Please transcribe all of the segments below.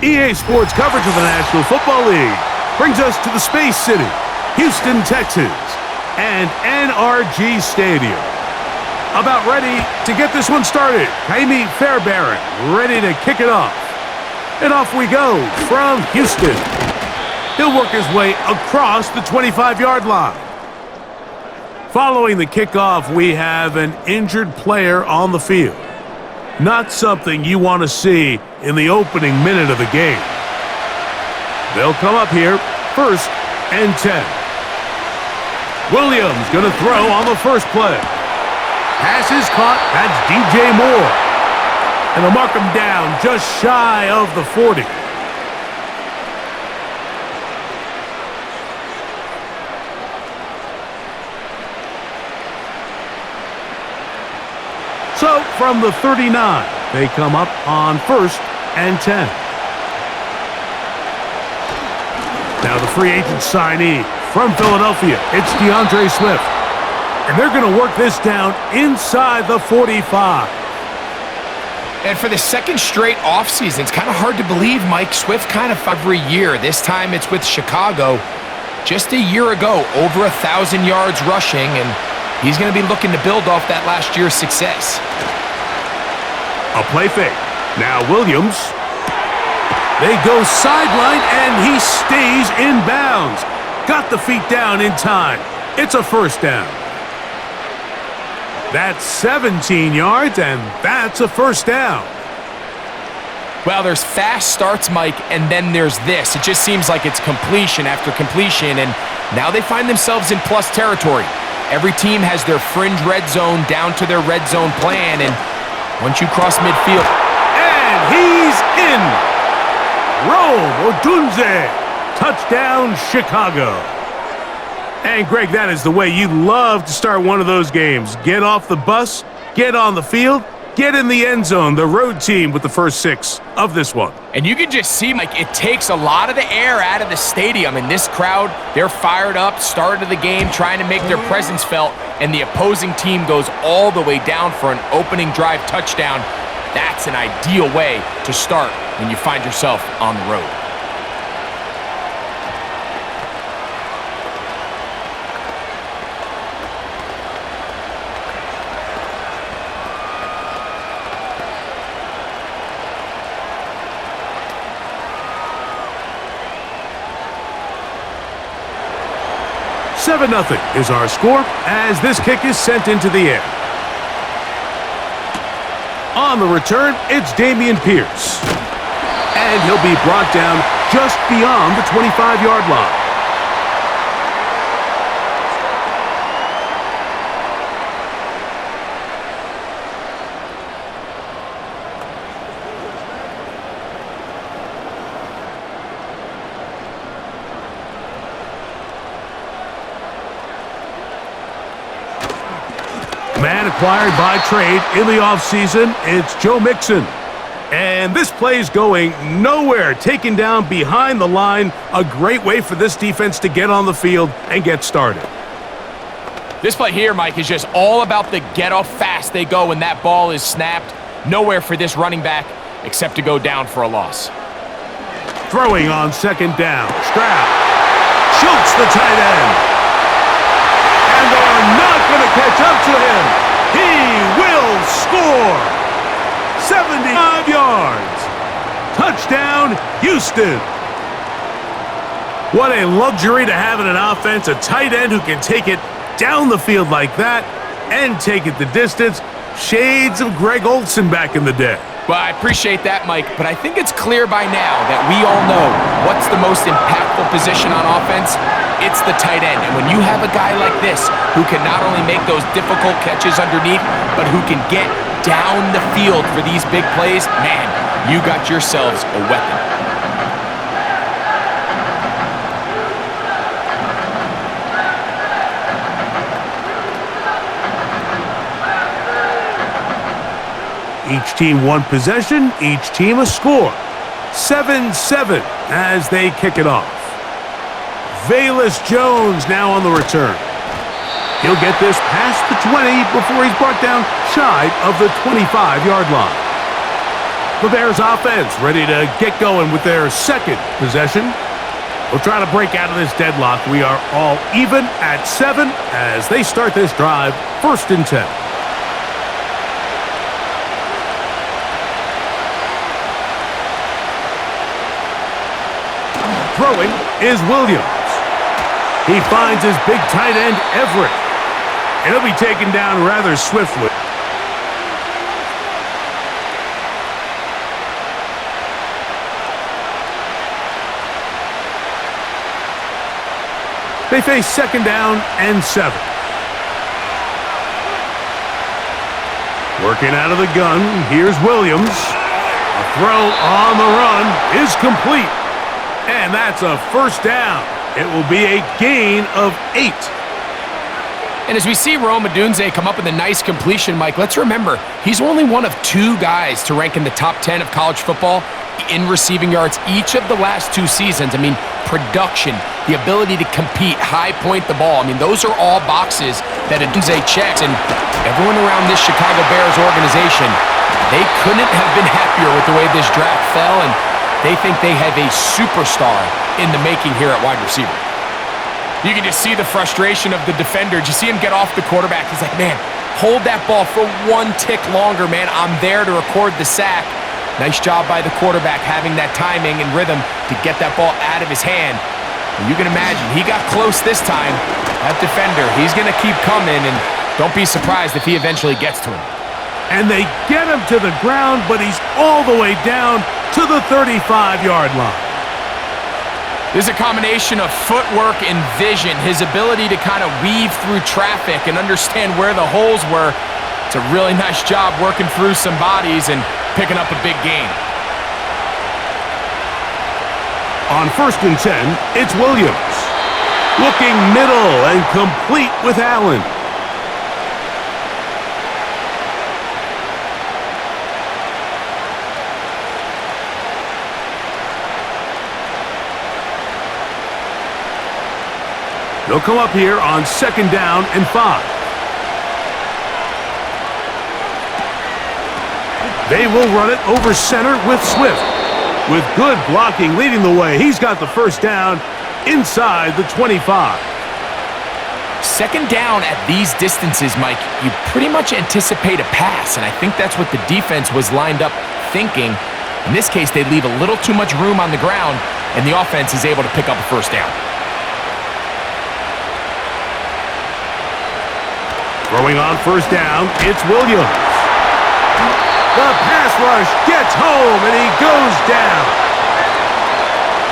EA Sports coverage of the National Football League brings us to the Space City, Houston, Texas, and NRG Stadium. About ready to get this one started. Jaime Fairbairn ready to kick it off. And off we go from Houston. He'll work his way across the 25-yard line. Following the kickoff, we have an injured player on the field. Not something you want to see in the opening minute of the game. They'll come up here, 1st and 10. Williams going to throw on the first play. Pass is caught. That's DJ Moore. And they'll mark him down just shy of the 40. So, from the 39, they come up on 1st and 10. Now the free agent signee from Philadelphia, it's DeAndre Swift. And they're going to work this down inside the 45. And for the second straight offseason, it's kind of hard to believe Mike Swift kind of every year. This time it's with Chicago. Just a year ago, over 1,000 yards rushing, and he's going to be looking to build off that last year's success. A play fake. Now Williams. They go sideline, and he stays in bounds. Got the feet down in time. It's a first down. That's 17 yards, and that's a first down. Well, there's fast starts, Mike, and then there's this. It just seems like it's completion after completion, and now they find themselves in plus territory. Every team has their fringe red zone down to their red zone plan, and once you cross midfield... And he's in! Rome Odunze! Touchdown, Chicago! And, Greg, that is the way you love to start one of those games. Get off the bus, get on the field, get in the end zone. The road team with the first 6 of this one. And you can just see, Mike, it takes a lot of the air out of the stadium. And this crowd, they're fired up, start of the game, trying to make their presence felt. And the opposing team goes all the way down for an opening drive touchdown. That's an ideal way to start when you find yourself on the road. Seven 0 is our score as this kick is sent into the air. On the return, it's Dameon Pierce. And he'll be brought down just beyond the 25-yard line. Man acquired by trade in the offseason, it's Joe Mixon. And this play's going nowhere, taken down behind the line. A great way for this defense to get on the field and get started. This play here, Mike, is just all about the get off fast they go when that ball is snapped. Nowhere for this running back except to go down for a loss. Throwing on 2nd down, Stroud. Schultz, the tight end. And they're not going to catch up to him. He will score. 75 yards. Touchdown, Houston. What a luxury to have in an offense, a tight end who can take it down the field like that and take it the distance. Shades of Greg Olsen back in the day. Well, I appreciate that, Mike, but I think it's clear by now that we all know what's the most impactful position on offense. It's the tight end. And when you have a guy like this who can not only make those difficult catches underneath, but who can get down the field for these big plays, man, you got yourselves a weapon. Each team one possession, each team a score. 7-7 as they kick it off. Velus Jones now on the return. He'll get this past the 20 before he's brought down shy of the 25-yard line. The Bears offense ready to get going with their second possession. We'll try to break out of this deadlock. We are all even at 7 as they start this drive, 1st and 10. Throwing is Williams. He finds his big tight end, Everett. And he'll be taken down rather swiftly. They face 2nd down and 7. Working out of the gun, here's Williams. A throw on the run is complete. And that's a 1st down. It will be a gain of 8. And as we see Rome Odunze come up with a nice completion, Mike, let's remember, he's only one of 2 guys to rank in the top 10 of college football in receiving yards each of the last 2 seasons. I mean, production, the ability to compete, high point the ball. I mean, those are all boxes that Odunze checks. And everyone around this Chicago Bears organization, they couldn't have been happier with the way this draft fell, and they think they have a superstar in the making here at wide receiver. You can just see the frustration of the defender. Did you see him get off the quarterback? He's like, man, hold that ball for 1 tick longer, man. I'm there to record the sack. Nice job by the quarterback having that timing and rhythm to get that ball out of his hand. And you can imagine, he got close this time. That defender, he's going to keep coming, and don't be surprised if he eventually gets to him. And they get him to the ground, but he's all the way down to the 35-yard line. There's a combination of footwork and vision, his ability to kind of weave through traffic and understand where the holes were. It's a really nice job working through some bodies and picking up a big gain. On 1st and 10, it's Williams. Looking middle and complete with Allen. They'll come up here on 2nd down and 5. They will run it over center with Swift. With good blocking leading the way, he's got the 1st down inside the 25. 2nd down at these distances, Mike, you pretty much anticipate a pass, and I think that's what the defense was lined up thinking. In this case, they leave a little too much room on the ground, and the offense is able to pick up a 1st down. Throwing on 1st down, it's Williams. The pass rush gets home, and he goes down.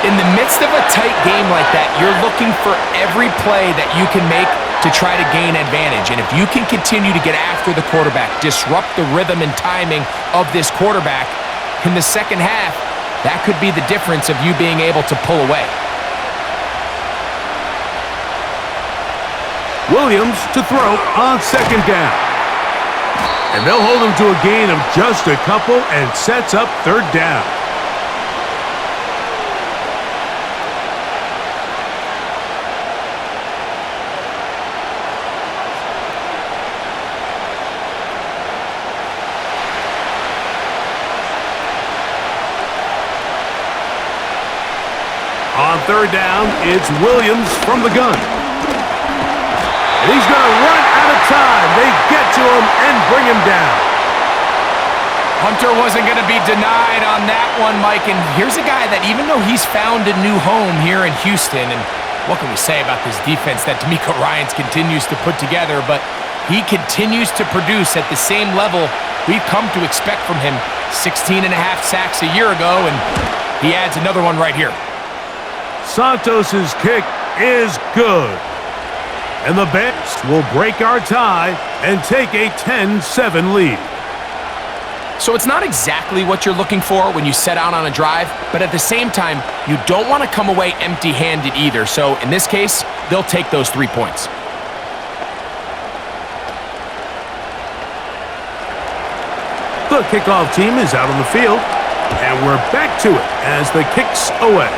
In the midst of a tight game like that, you're looking for every play that you can make to try to gain advantage. And if you can continue to get after the quarterback, disrupt the rhythm and timing of this quarterback, in the 2nd half, that could be the difference of you being able to pull away. Williams to throw on 2nd down. And they'll hold him to a gain of just a couple and sets up 3rd down. On 3rd down, it's Williams from the gun. And he's going to run out of time. They get to him and bring him down. Hunter wasn't going to be denied on that one, Mike. And here's a guy that even though he's found a new home here in Houston, and what can we say about this defense that DeMeco Ryans continues to put together, but he continues to produce at the same level we've come to expect from him. 16.5 sacks a year ago, and he adds another one right here. Santos's kick is good. And the Bears will break our tie and take a 10-7 lead. So it's not exactly what you're looking for when you set out on a drive, but at the same time, you don't want to come away empty-handed either. So in this case, they'll take those 3 points. The kickoff team is out on the field, and we're back to it as the kick's away.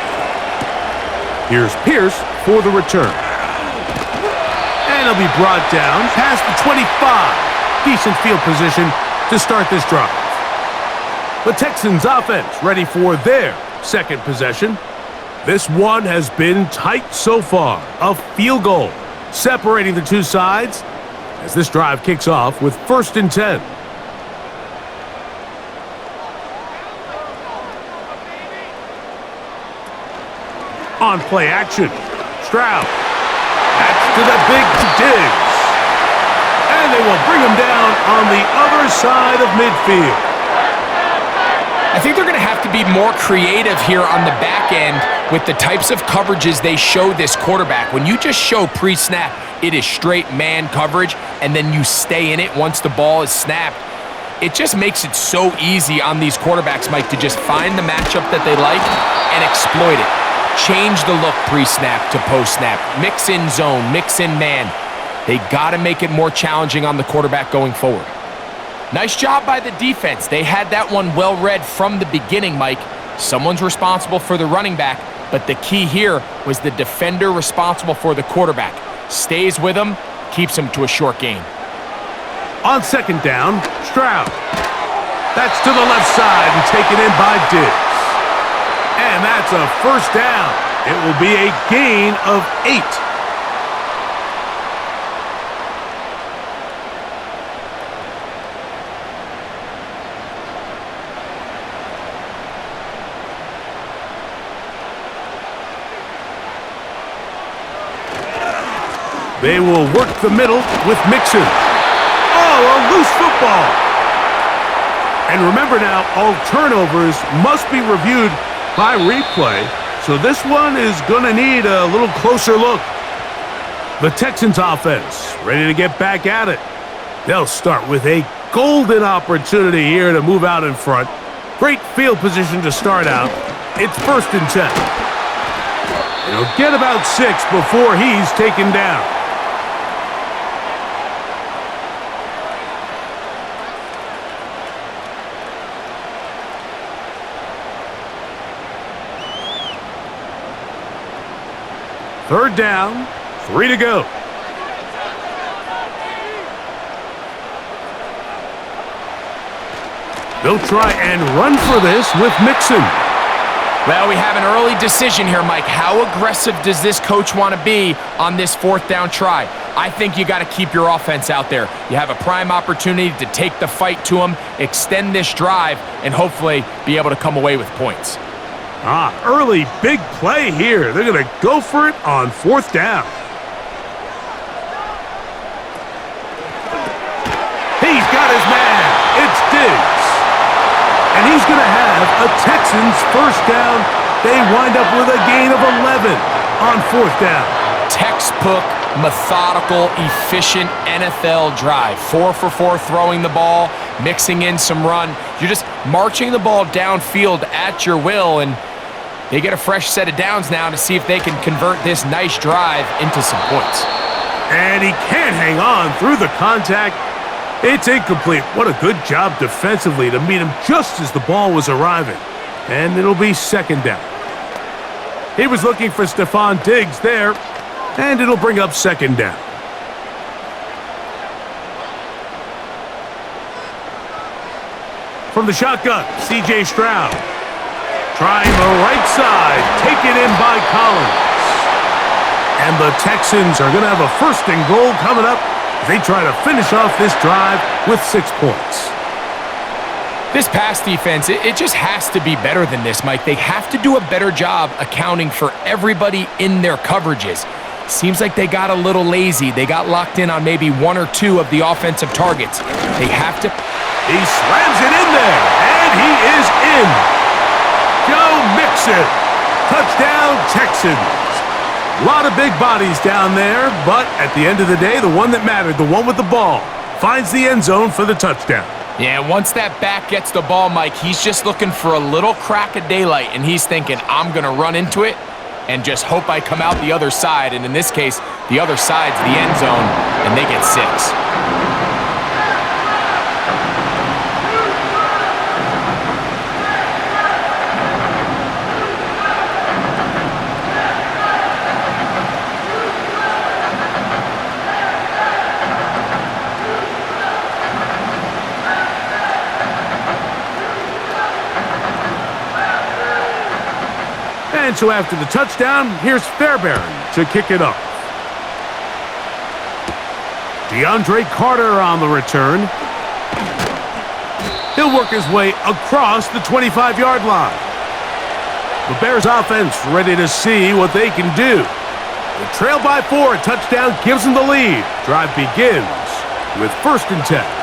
Here's Pierce for the return. And he'll be brought down past the 25. Decent field position to start this drive. The Texans offense ready for their second possession. This one has been tight so far. A field goal separating the two sides as this drive kicks off with 1st and 10. On play action, Stroud. That's to the big Diggs. And they will bring him down on the other side of midfield. I think they're going to have to be more creative here on the back end with the types of coverages they show this quarterback. When you just show pre-snap, it is straight man coverage, and then you stay in it once the ball is snapped. It just makes it so easy on these quarterbacks, Mike, to just find the matchup that they like and exploit it. Change the look pre-snap to post-snap. Mix in zone, mix in man. They got to make it more challenging on the quarterback going forward. Nice job by the defense. They had that one well read from the beginning, Mike. Someone's responsible for the running back, but the key here was the defender responsible for the quarterback. Stays with him, keeps him to a short gain. On 2nd down, Stroud. That's to the left side and taken in by Diggs. And that's a 1st down. It will be a gain of 8. They will work the middle with Mixon. Oh, a loose football. And remember now, all turnovers must be reviewed by replay, so this one is going to need a little closer look. The Texans offense ready to get back at it. They'll start with a golden opportunity here to move out in front. Great field position to start out. It's 1st and 10. He'll get about 6 before he's taken down. Third down, 3 to go. They'll try and run for this with Mixon. Well, we have an early decision here, Mike. How aggressive does this coach want to be on this 4th down try? I think you got to keep your offense out there. You have a prime opportunity to take the fight to them, extend this drive, and hopefully be able to come away with points. Early big play here. They're going to go for it on 4th down. He's got his man. It's Diggs. And he's going to have a Texans 1st down. They wind up with a gain of 11 on 4th down. Textbook, methodical, efficient NFL drive. 4 for 4 throwing the ball, mixing in some run. You're just marching the ball downfield at your will, and they get a fresh set of downs now to see if they can convert this nice drive into some points. And he can't hang on through the contact. It's incomplete. What a good job defensively to meet him just as the ball was arriving. And it'll be 2nd down. He was looking for Stephon Diggs there, and it'll bring up 2nd down. From the shotgun, C.J. Stroud. Trying the right side, taken in by Collins. And the Texans are going to have a 1st and goal coming up as they try to finish off this drive with 6 points. This pass defense, it just has to be better than this, Mike. They have to do a better job accounting for everybody in their coverages. Seems like they got a little lazy. They got locked in on maybe 1 or 2 of the offensive targets. They have to... He slams it in there, and he is in. Joe Mixon. Touchdown, Texans. A lot of big bodies down there, but at the end of the day, the one that mattered, the one with the ball, finds the end zone for the touchdown. Yeah, once that back gets the ball, Mike, he's just looking for a little crack of daylight, and he's thinking, I'm going to run into it and just hope I come out the other side. And in this case, the other side's the end zone, and they get 6. And so after the touchdown, here's Fairbairn to kick it off. DeAndre Carter on the return. He'll work his way across the 25-yard line. The Bears offense ready to see what they can do. They trail by 4. A touchdown gives them the lead. Drive begins with 1st and 10.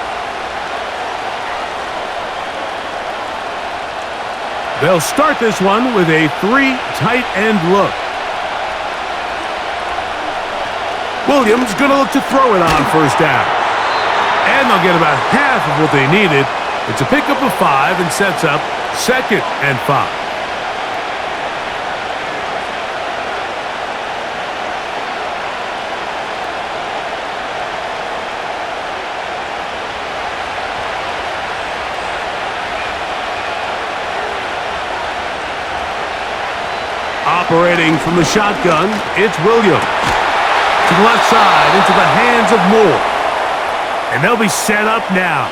They'll start this one with a 3 tight end look. Williams going to look to throw it on 1st down. And they'll get about half of what they needed. It's a pickup of 5 and sets up 2nd and 5. Operating from the shotgun, it's Williams. To the left side, into the hands of Moore. And they'll be set up now.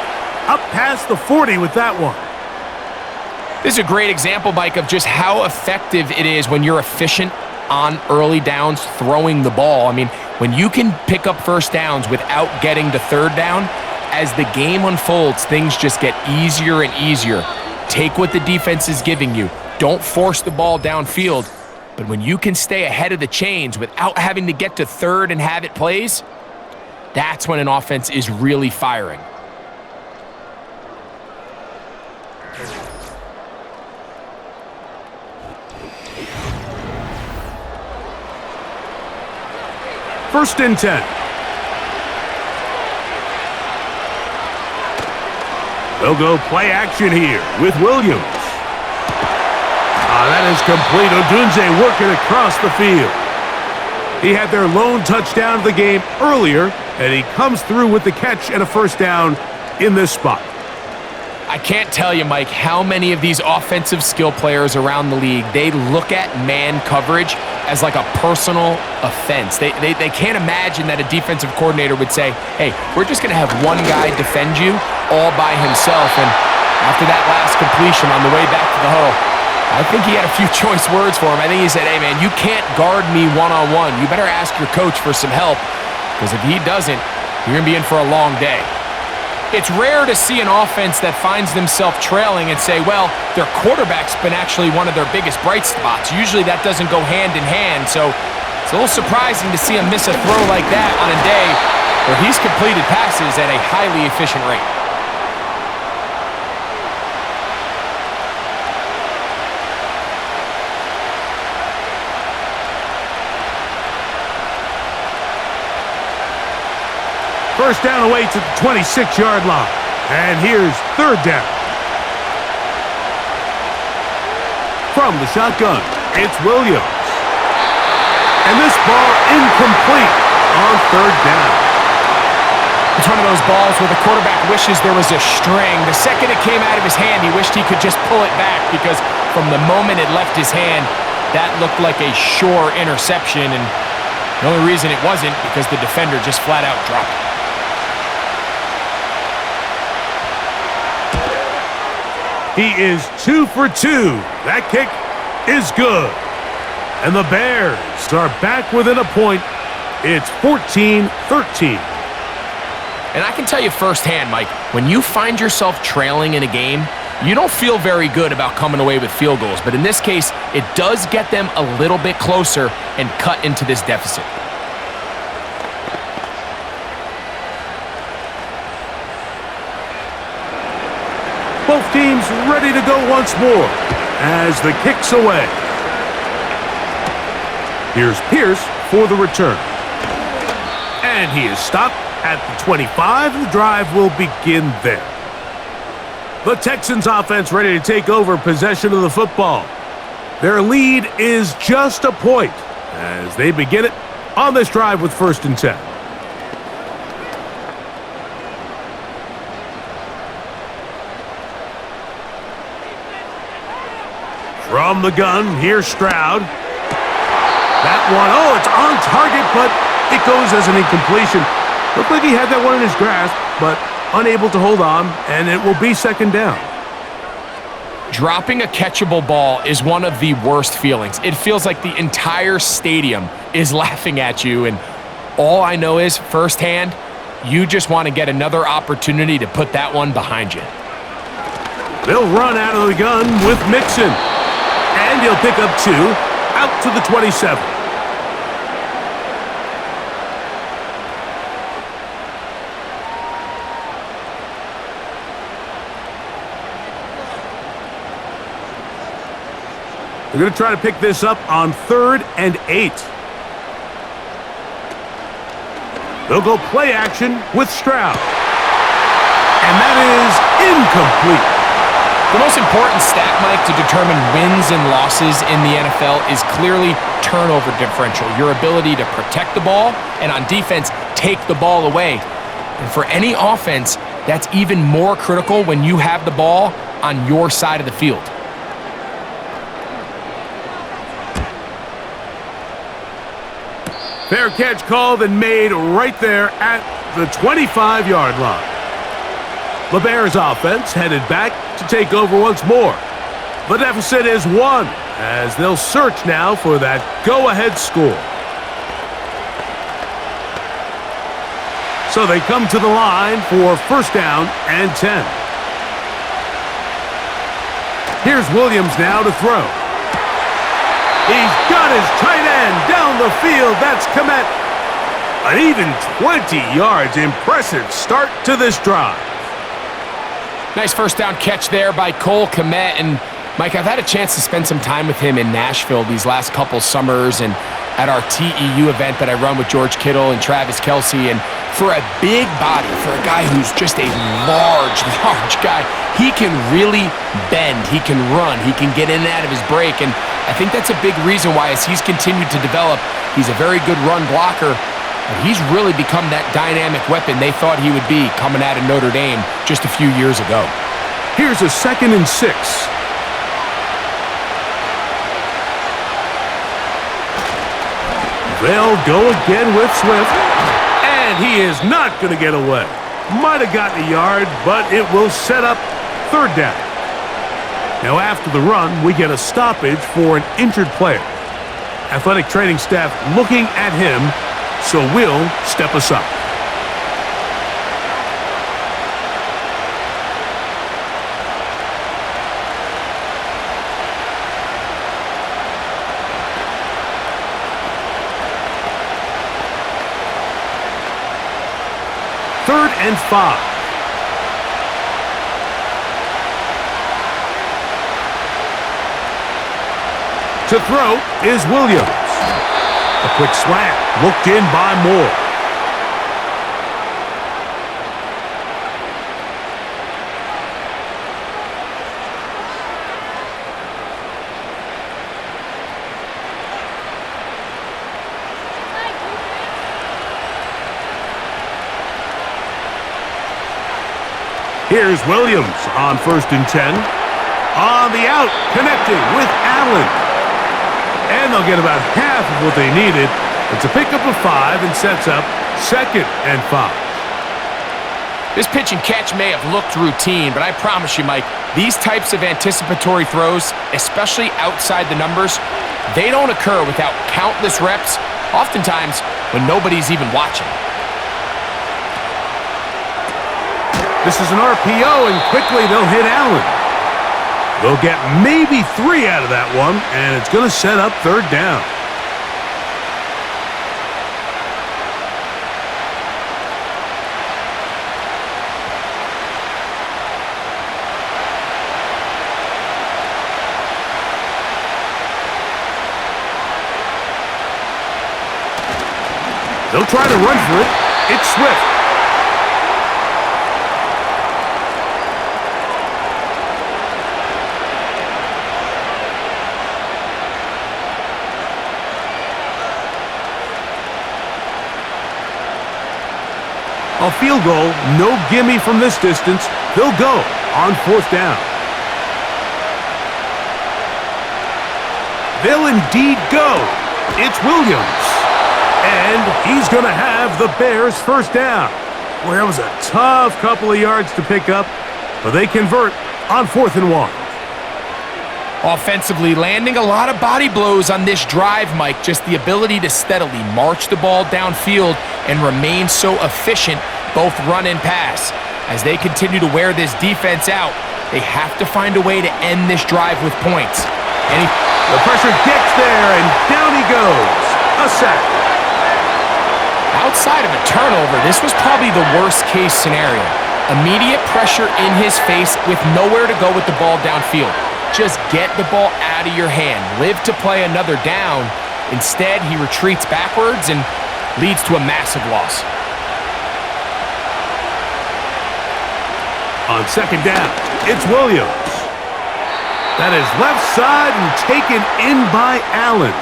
Up past the 40 with that one. This is a great example, Mike, of just how effective it is when you're efficient on early downs throwing the ball. I mean, when you can pick up 1st downs without getting to 3rd down, as the game unfolds, things just get easier and easier. Take what the defense is giving you. Don't force the ball downfield. But when you can stay ahead of the chains without having to get to 3rd and have it plays, that's when an offense is really firing. First and 10. They'll go play action here with Williams. That is complete. Odunze working across the field. He had their lone touchdown of the game earlier, and he comes through with the catch and a 1st down in this spot. I can't tell you, Mike, how many of these offensive skill players around the league, they look at man coverage as like a personal offense. They can't imagine that a defensive coordinator would say, hey, we're just going to have one guy defend you all by himself. And after that last completion on the way back to the huddle, I think he had a few choice words for him. I think he said, hey, man, you can't guard me one-on-one. You better ask your coach for some help, because if he doesn't, you're going to be in for a long day. It's rare to see an offense that finds themselves trailing and say, well, their quarterback's been actually one of their biggest bright spots. Usually that doesn't go hand in hand, so it's a little surprising to see him miss a throw like that on a day where he's completed passes at a highly efficient rate. First down away to the 26-yard line. And here's 3rd down. From the shotgun, it's Williams. And this ball incomplete on 3rd down. It's one of those balls where the quarterback wishes there was a string. The second it came out of his hand, he wished he could just pull it back, because from the moment it left his hand, that looked like a sure interception. And the only reason it wasn't because the defender just flat out dropped it. He is 2 for 2. That kick is good. And the Bears are back within a point. It's 14-13. And I can tell you firsthand, Mike, when you find yourself trailing in a game, you don't feel very good about coming away with field goals. But in this case, it does get them a little bit closer and cut into this deficit. Both teams ready to go once more as the kick's away. Here's Pierce for the return. And he is stopped at the 25. The drive will begin there. The Texans offense ready to take over possession of the football. Their lead is just a point as they begin it on this drive with 1st and 10. From the gun, here's Stroud. That one, oh, it's on target, but it goes as an incompletion. Looked like he had that one in his grasp, but unable to hold on, and it will be 2nd down. Dropping a catchable ball is one of the worst feelings. It feels like the entire stadium is laughing at you, and all I know is firsthand, you just want to get another opportunity to put that one behind you. They'll run out of the gun with Mixon, and he'll pick up 2 out to the 27. They're going to try to pick this up on 3rd and 8. They'll go play action with Stroud. And that is incomplete. The most important stat, Mike, to determine wins and losses in the NFL is clearly turnover differential, your ability to protect the ball and on defense, take the ball away. And for any offense, that's even more critical when you have the ball on your side of the field. Fair catch called and made right there at the 25-yard line. The Bears offense headed back to take over once more. The deficit is 1 as they'll search now for that go-ahead score. So they come to the line for 1st down and 10. Here's Williams now to throw. He's got his tight end down the field. That's Kmet. An even 20 yards. Impressive start to this drive. Nice 1st down catch there by Cole Kmet. And, Mike, I've had a chance to spend some time with him in Nashville these last couple summers and at our TEU event that I run with George Kittle and Travis Kelce. And for a big body, for a guy who's just a large guy, he can really bend. He can run. He can get in and out of his break. And I think that's a big reason why, as he's continued to develop, he's a very good run blocker. And he's really become that dynamic weapon they thought he would be coming out of Notre Dame just a few years ago. Here's a 2nd and 6. They'll go again with Swift. And he is not going to get away. Might have gotten a yard, but it will set up 3rd down. Now after the run, we get a stoppage for an injured player. Athletic training staff looking at him, so will step us up. Third and 5. To throw is Williams. A quick slant, looked in by Moore. Here's Williams on 1st and 10. On the out, connecting with Allen. And they'll get about half of what they needed. It's a pickup of 5 and sets up 2nd and 5. This pitch and catch may have looked routine, but I promise you, Mike, these types of anticipatory throws, especially outside the numbers, they don't occur without countless reps, oftentimes when nobody's even watching. This is an RPO, and quickly they'll hit Allen. They'll get maybe 3 out of that one, and it's going to set up 3rd down. They'll try to run for it. It's Swift. A field goal, no gimme from this distance. They'll go on 4th down. They'll indeed go. It's Williams. And he's going to have the Bears' 1st down. Well, that was a tough couple of yards to pick up, but they convert on 4th and 1. Offensively, landing a lot of body blows on this drive, Mike. Just the ability to steadily march the ball downfield and remain so efficient, both run and pass. As they continue to wear this defense out, they have to find a way to end this drive with points. The pressure gets there, and down he goes. A sack. Outside of a turnover, this was probably the worst-case scenario. Immediate pressure in his face with nowhere to go with the ball downfield. Just get the ball out of your hand. Live to play another down. Instead, he retreats backwards and leads to a massive loss. On second down, it's Williams. That is left side and taken in by Allen.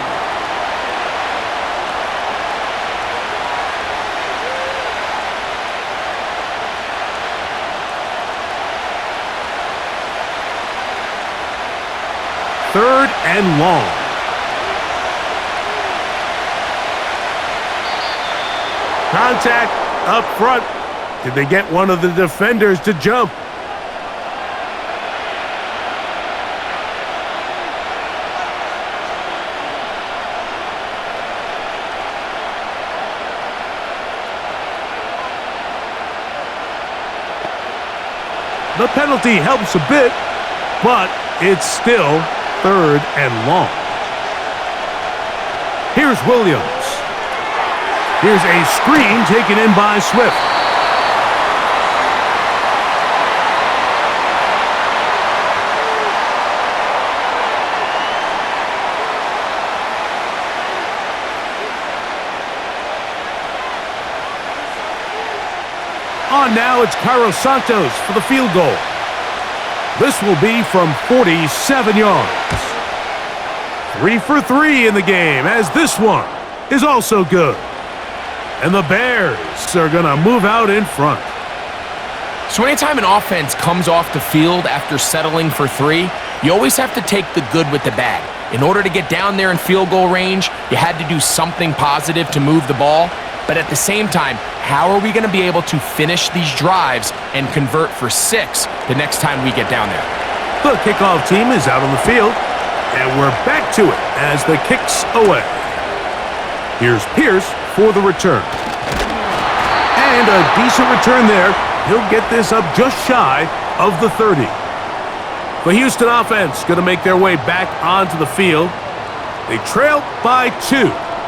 Third and long. Contact up front. Did they get one of the defenders to jump? The penalty helps a bit, but it's still third and long. Here's Williams. Here's a screen taken in by Swift. On now, it's Carlos Santos for the field goal. This will be from 47 yards. 3 for 3 in the game, as this one is also good. And the Bears are going to move out in front. So anytime an offense comes off the field after settling for 3, you always have to take the good with the bad. In order to get down there in field goal range, you had to do something positive to move the ball. But at the same time, how are we going to be able to finish these drives and convert for 6 the next time we get down there? The kickoff team is out on the field, and we're back to it as the kick's away. Here's Pierce for the return. And a decent return there. He'll get this up just shy of the 30. The Houston offense going to make their way back onto the field. They trail by 2,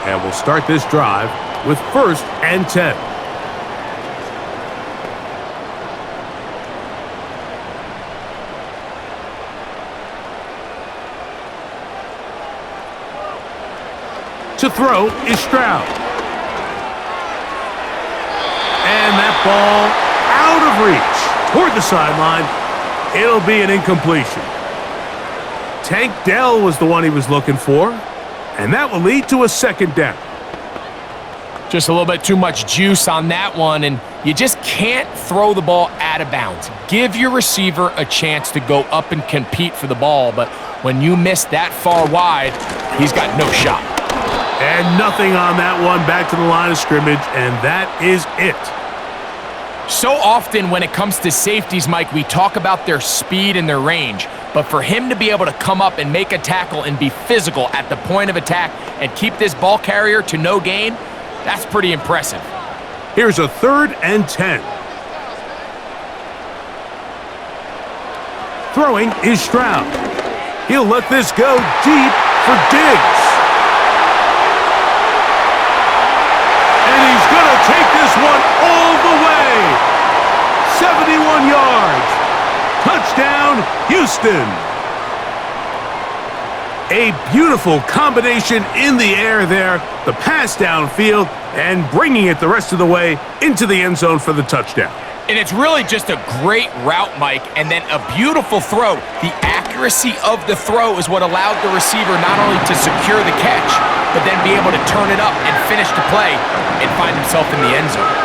and will start this drive with 1st and 10. To throw is Stroud. And that ball out of reach toward the sideline. It'll be an incompletion. Tank Dell was the one he was looking for, and that will lead to a 2nd down. Just a little bit too much juice on that one, and you just can't throw the ball out of bounds. Give your receiver a chance to go up and compete for the ball, but when you miss that far wide, he's got no shot. And nothing on that one, back to the line of scrimmage, and that is it. So often when it comes to safeties, Mike, we talk about their speed and their range, but for him to be able to come up and make a tackle and be physical at the point of attack and keep this ball carrier to no gain, that's pretty impressive. Here's a 3rd and 10. Throwing is Stroud. He'll let this go deep for Diggs. And he's going to take this one all the way. 71 yards. Touchdown, Houston. A beautiful combination in the air there. The pass downfield and bringing it the rest of the way into the end zone for the touchdown. And it's really just a great route, Mike, and then a beautiful throw. The accuracy of the throw is what allowed the receiver not only to secure the catch, but then be able to turn it up and finish the play and find himself in the end zone.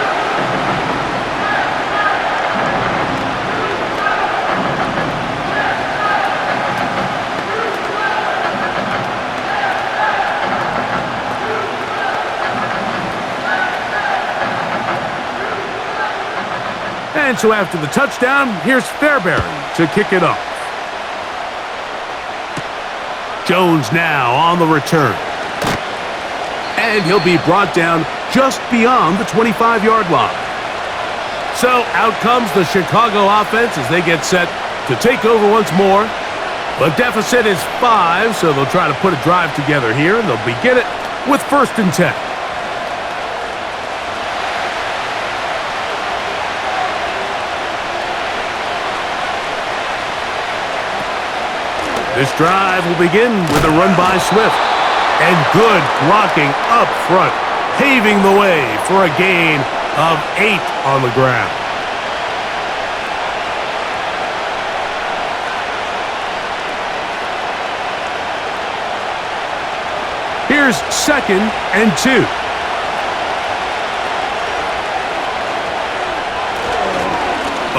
And so after the touchdown, here's Fairbairn to kick it off. Jones now on the return. And he'll be brought down just beyond the 25-yard line. So out comes the Chicago offense as they get set to take over once more. The deficit is 5, so they'll try to put a drive together here, and they'll begin it with 1st and 10. This drive will begin with a run by Swift. And good blocking up front, paving the way for a gain of 8 on the ground. Here's 2nd and 2.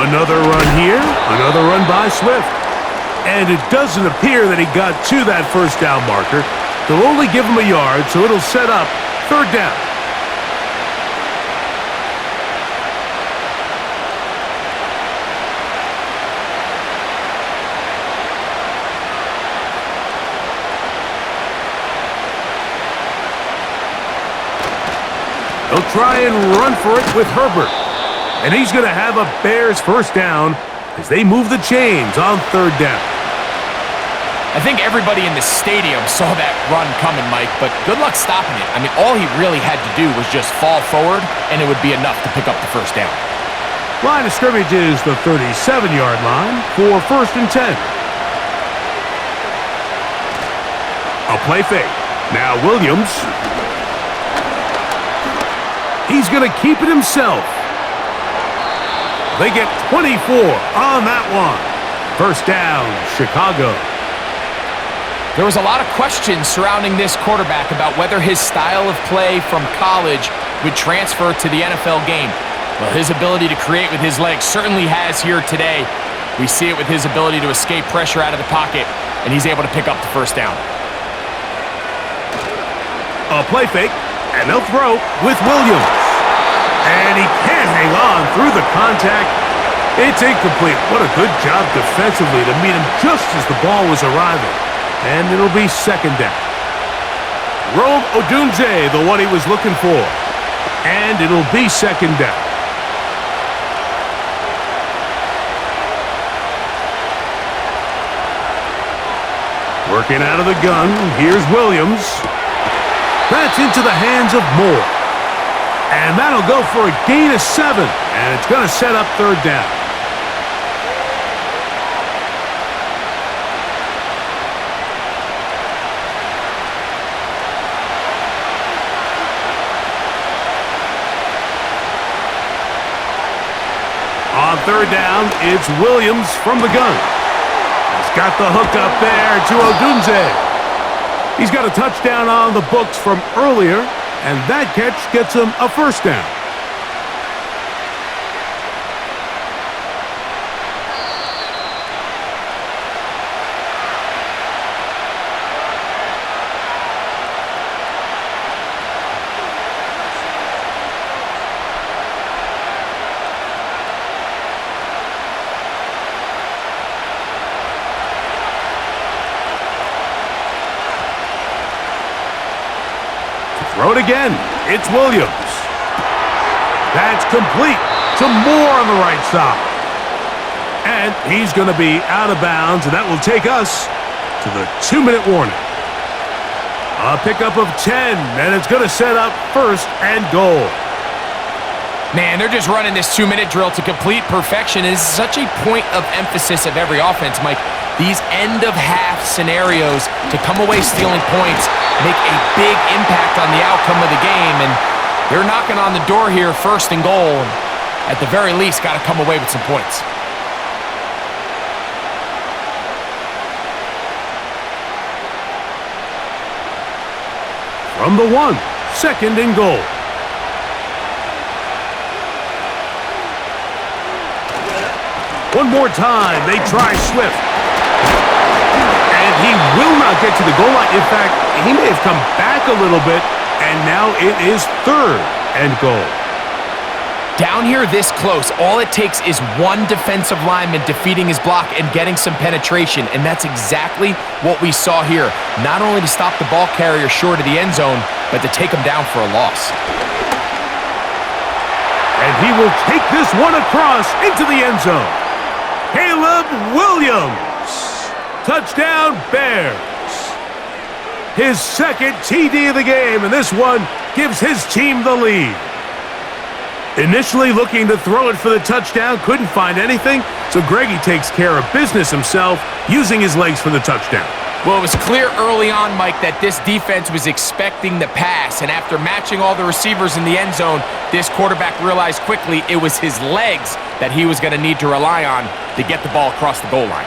Another run here, another run by Swift. And it doesn't appear that he got to that first down marker. They'll only give him a yard, so it'll set up 3rd down. They'll try and run for it with Herbert. And he's going to have a Bears 1st down as they move the chains on 3rd down. I think everybody in the stadium saw that run coming, Mike, but good luck stopping it. I mean, all he really had to do was just fall forward, and it would be enough to pick up the 1st down. Line of scrimmage is the 37-yard line for 1st and 10. A play fake. Now Williams. He's going to keep it himself. They get 24 on that one. 1st down, Chicago. There was a lot of questions surrounding this quarterback about whether his style of play from college would transfer to the NFL game. Well, his ability to create with his legs certainly has here today. We see it with his ability to escape pressure out of the pocket, and he's able to pick up the 1st down. A play fake, and they'll throw with Williams. And he can't hang on through the contact. It's incomplete. What a good job defensively to meet him just as the ball was arriving. And it'll be 2nd down. Rome Odunze, the one he was looking for. And it'll be 2nd down. Working out of the gun, here's Williams. That's into the hands of Moore. And that'll go for a gain of 7. And it's going to set up 3rd down. On 3rd down, it's Williams from the gun. He's got the hook up there to Odunze. He's got a touchdown on the books from earlier, and that catch gets him a 1st down. Throw it again. It's Williams. That's complete to Moore on the right side. And he's going to be out of bounds, and that will take us to the 2-minute warning. A pickup of 10, and it's going to set up 1st and goal. Man, they're just running this 2-minute drill to complete perfection. It is such a point of emphasis of every offense, Mike. These end-of-half scenarios to come away stealing points make a big impact on the outcome of the game, and they're knocking on the door here, 1st and goal. And at the very least, got to come away with some points. From the 1, 2nd and goal. One more time, they try Swift. And he will not get to the goal line. In fact, he may have come back a little bit, and now it is 3rd and goal. Down here this close, all it takes is one defensive lineman defeating his block and getting some penetration, and that's exactly what we saw here. Not only to stop the ball carrier short of the end zone, but to take him down for a loss. And he will take this one across into the end zone. Caleb Williams. Touchdown, Bears. His second TD of the game, and this one gives his team the lead. Initially looking to throw it for the touchdown, couldn't find anything, so Greggy takes care of business himself, using his legs for the touchdown. Well, it was clear early on, Mike, that this defense was expecting the pass, and after matching all the receivers in the end zone, this quarterback realized quickly it was his legs that he was going to need to rely on to get the ball across the goal line.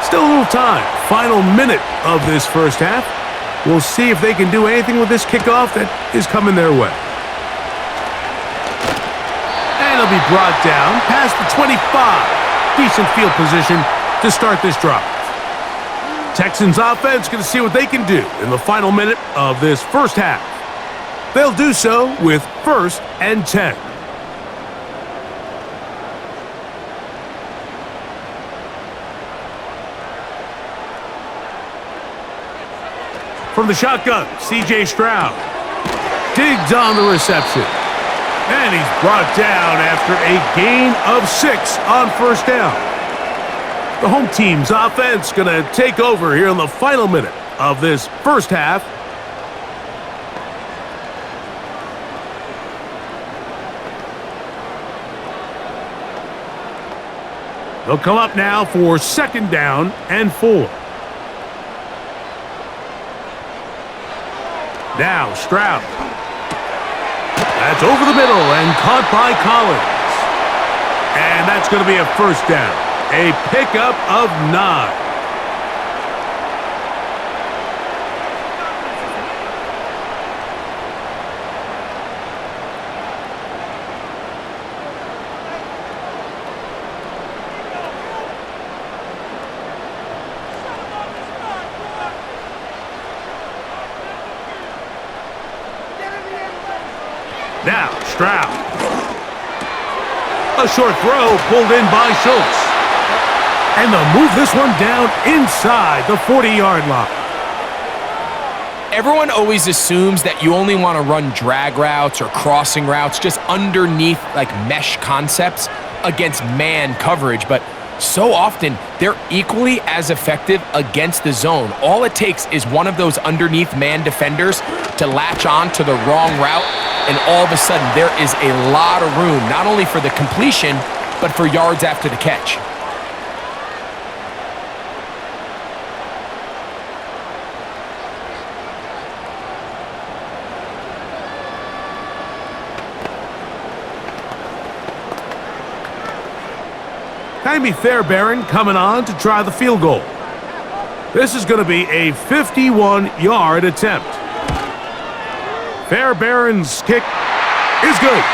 Still a little time. Final minute of this first half. We'll see if they can do anything with this kickoff that is coming their way. And it'll be brought down past the 25. Decent field position to start this drive. Texans offense going to see what they can do in the final minute of this first half. They'll do so with 1st and 10. From the shotgun, C.J. Stroud digs on the reception. And he's brought down after a gain of 6 on first down. The home team's offense going to take over here in the final minute of this first half. They'll come up now for 2nd down and 4. Now, Stroud. That's over the middle and caught by Collins. And that's going to be a 1st down. A pickup of 9. Now, Stroud. A short throw pulled in by Schultz. And they'll move this one down inside the 40-yard line. Everyone always assumes that you only want to run drag routes or crossing routes just underneath like mesh concepts against man coverage, but so often they're equally as effective against the zone. All it takes is one of those underneath man defenders to latch on to the wrong route, and all of a sudden there is a lot of room, not only for the completion, but for yards after the catch. Jaime Fairbairn coming on to try the field goal. This is going to be a 51-yard attempt. Fairbairn's kick is good.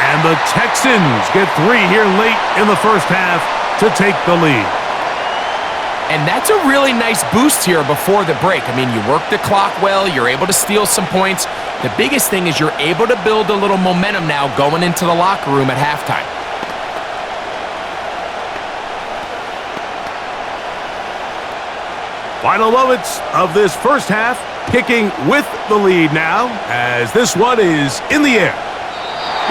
And the Texans get 3 here late in the first half to take the lead. And that's a really nice boost here before the break. I mean, you work the clock well, you're able to steal some points. The biggest thing is you're able to build a little momentum now going into the locker room at halftime. Final moments of this first half, kicking with the lead now, as this one is in the air.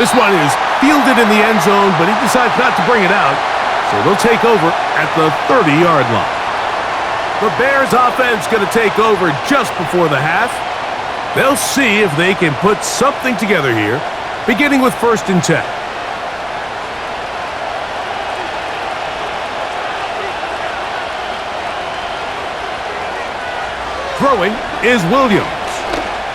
This one is fielded in the end zone, but he decides not to bring it out, so they'll take over at the 30-yard line. The Bears offense going to take over just before the half. They'll see if they can put something together here, beginning with 1st and 10. Throwing is Williams.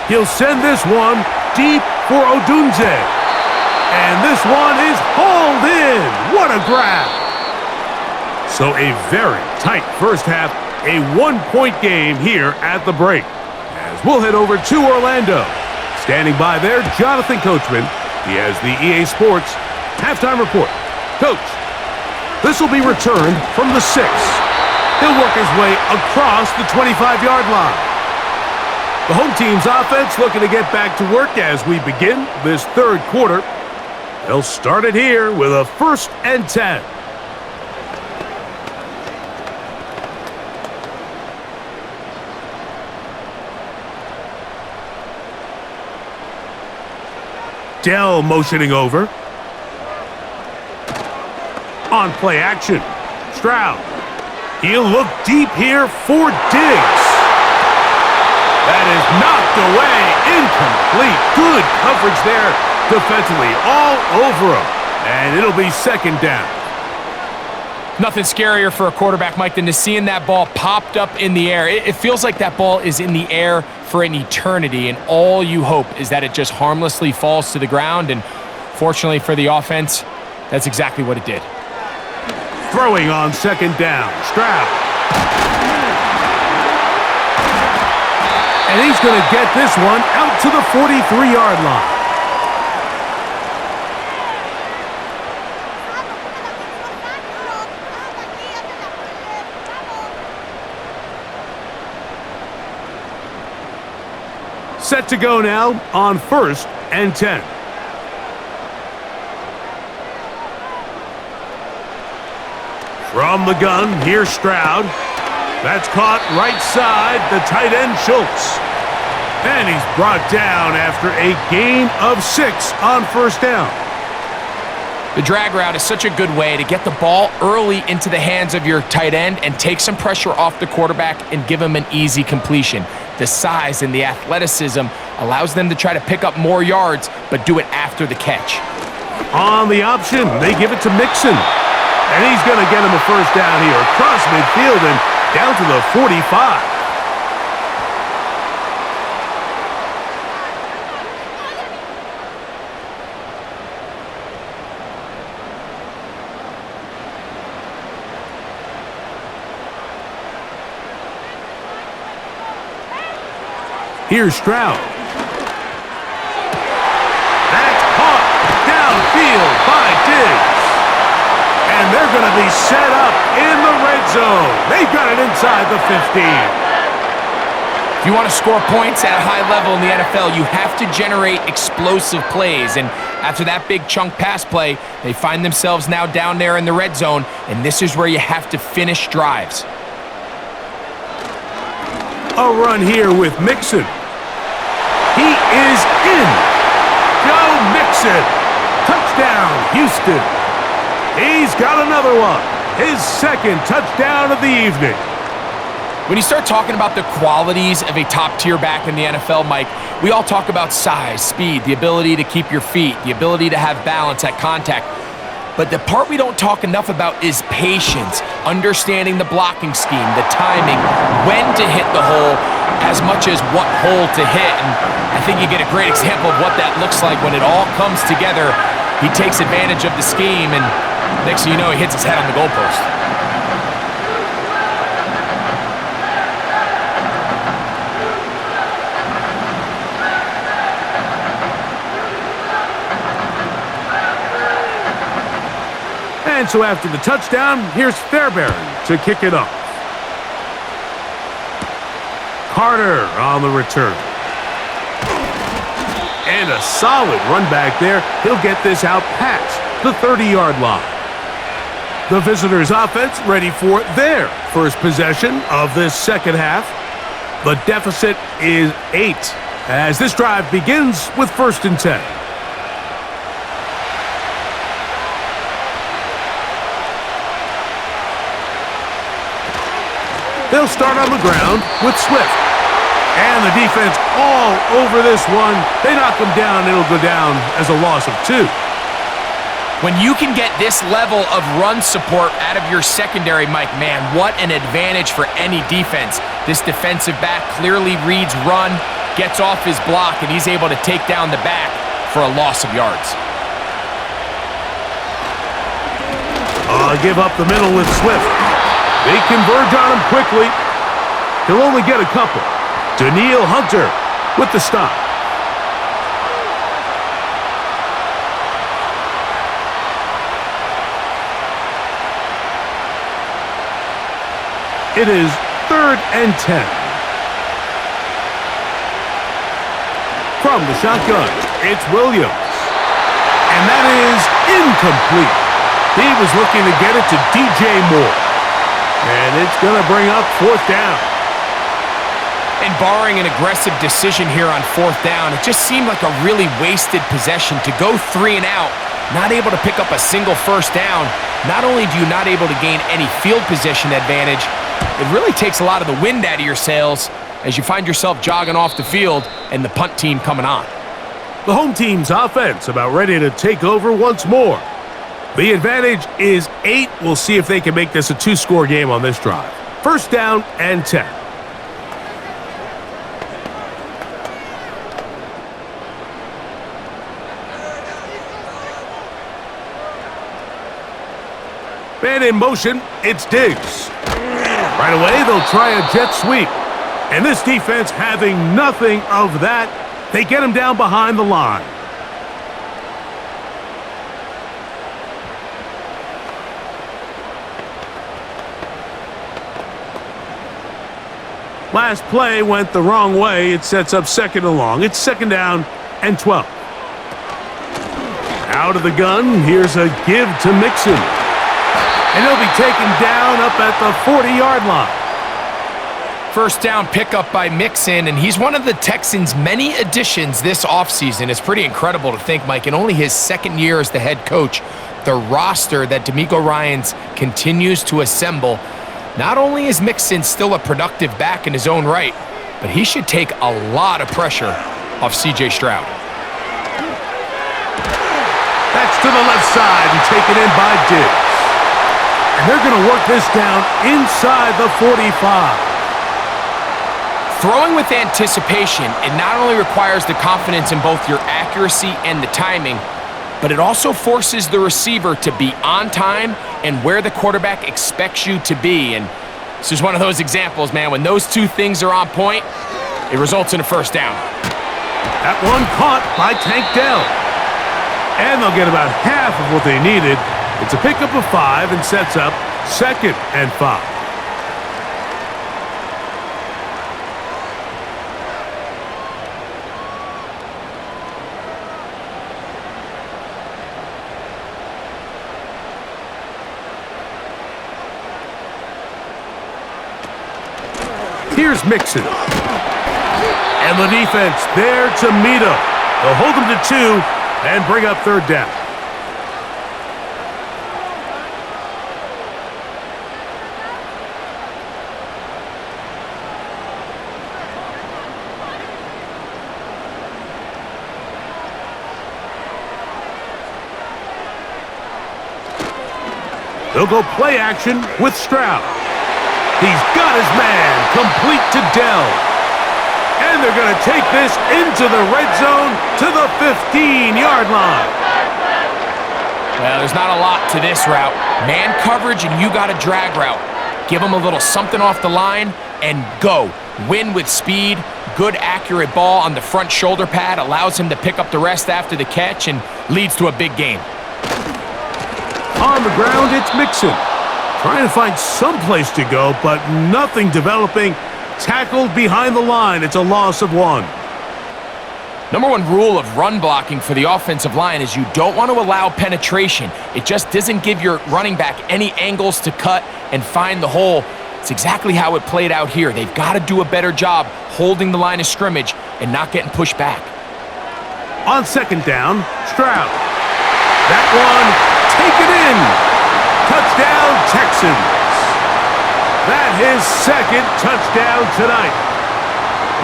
He'll send this one deep for Odunze. And this one is hauled in. What a grab. So a very tight first half, a 1-point game here at the break. As we'll head over to Orlando. Standing by there, Jonathan Coachman. He has the EA Sports Halftime report. Coach, this will be returned from the 6. He'll work his way across the 25-yard line. The home team's offense looking to get back to work as we begin this third quarter. They'll start it here with a 1st and 10. Dell motioning over. On play action. Stroud. He'll look deep here for Diggs. That is knocked away. Incomplete. Good coverage there defensively. All over him. And it'll be 2nd down. Nothing scarier for a quarterback, Mike, than to seeing that ball popped up in the air. It feels like that ball is in the air for an eternity, and all you hope is that it just harmlessly falls to the ground, and fortunately for the offense, that's exactly what it did. Throwing on 2nd down. Stroud. And he's going to get this one out to the 43-yard line. Set to go now on 1st and 10. From the gun, here's Stroud. That's caught right side, the tight end Schultz. And he's brought down after a gain of 6 on 1st down. The drag route is such a good way to get the ball early into the hands of your tight end and take some pressure off the quarterback and give him an easy completion. The size and the athleticism allows them to try to pick up more yards, but do it after the catch. On the option, they give it to Mixon. And he's going to get him a 1st down here across midfield and down to the 45. Here's Stroud. That's caught downfield by Diggs. And they're going to be set up in the red zone. They've got it inside the 15. If you want to score points at a high level in the NFL, you have to generate explosive plays. And after that big chunk pass play, they find themselves now down there in the red zone, and this is where you have to finish drives. A run here with Mixon. He is in. Joe Mixon. Touchdown, Houston. He's got another one. His 2nd touchdown of the evening. When you start talking about the qualities of a top-tier back in the NFL, Mike, we all talk about size, speed, the ability to keep your feet, the ability to have balance at contact. But the part we don't talk enough about is patience, understanding the blocking scheme, the timing, when to hit the hole, as much as what hole to hit. And I think you get a great example of what that looks like when it all comes together. He takes advantage of the scheme, and next thing you know, he hits his head on the goalpost. And so after the touchdown, here's Fairbairn to kick it off. Carter on the return. And a solid run back there. He'll get this out past the 30-yard line. The visitors' offense ready for their first possession of this 2nd half. The deficit is 8 as this drive begins with 1st and 10. They'll start on the ground with Swift. And the defense all over this one. They knock him down. It'll go down as a loss of 2. When you can get this level of run support out of your secondary, Mike, man, what an advantage for any defense. This defensive back clearly reads run, gets off his block, and he's able to take down the back for a loss of yards. Give up the middle with Swift. They converge on him quickly. He'll only get a couple. Daniil Hunter with the stop. It is 3rd and 10. From the shotgun, it's Williams. And that is incomplete. He was looking to get it to DJ Moore. And it's going to bring up 4th down. And barring an aggressive decision here on 4th down, it just seemed like a really wasted possession to go 3 and out, not able to pick up a single 1st down. Not only do you not able to gain any field position advantage, it really takes a lot of the wind out of your sails as you find yourself jogging off the field and the punt team coming on. The home team's offense about ready to take over once more. The advantage is 8. We'll see if they can make this a 2-score game on this drive. 1st down and 10. Man in motion, it's Diggs. Right away, they'll try a jet sweep. And this defense having nothing of that, they get him down behind the line. Last play went the wrong way. It sets up 2nd and long. It's 2nd down and 12. Out of the gun, here's a give to Mixon. And he'll be taken down up at the 40-yard line. 1st down pickup by Mixon, and he's one of the Texans' many additions this offseason. It's pretty incredible to think, Mike, in only his 2nd year as the head coach, the roster that DeMeco Ryans continues to assemble. Not only is Mixon still a productive back in his own right, but he should take a lot of pressure off C.J. Stroud. That's to the left side and taken in by Diggs. And they're going to work this down inside the 45. Throwing with anticipation, it not only requires the confidence in both your accuracy and the timing, but it also forces the receiver to be on time and where the quarterback expects you to be. And this is one of those examples, man. When those two things are on point, it results in a 1st down. That one caught by Tank Dell. And they'll get about half of what they needed. It's a pickup of 5 and sets up 2nd and 5. Here's Mixon. And the defense there to meet him. They'll hold him to 2 and bring up 3rd down. They'll go play action with Stroud. He's got his man, complete to Dell. And they're going to take this into the red zone to the 15-yard line. Well, there's not a lot to this route. Man coverage and you got a drag route. Give him a little something off the line and go. Win with speed. Good, accurate ball on the front shoulder pad. Allows him to pick up the rest after the catch and leads to a big game. On the ground, it's Mixon. Trying to find some place to go, but nothing developing. Tackled behind the line. It's a loss of 1. Number 1 rule of run blocking for the offensive line is you don't want to allow penetration. It just doesn't give your running back any angles to cut and find the hole. It's exactly how it played out here. They've got to do a better job holding the line of scrimmage and not getting pushed back. On 2nd down, Stroud. That one, taken in. Touchdown, Texans. That his 2nd touchdown tonight.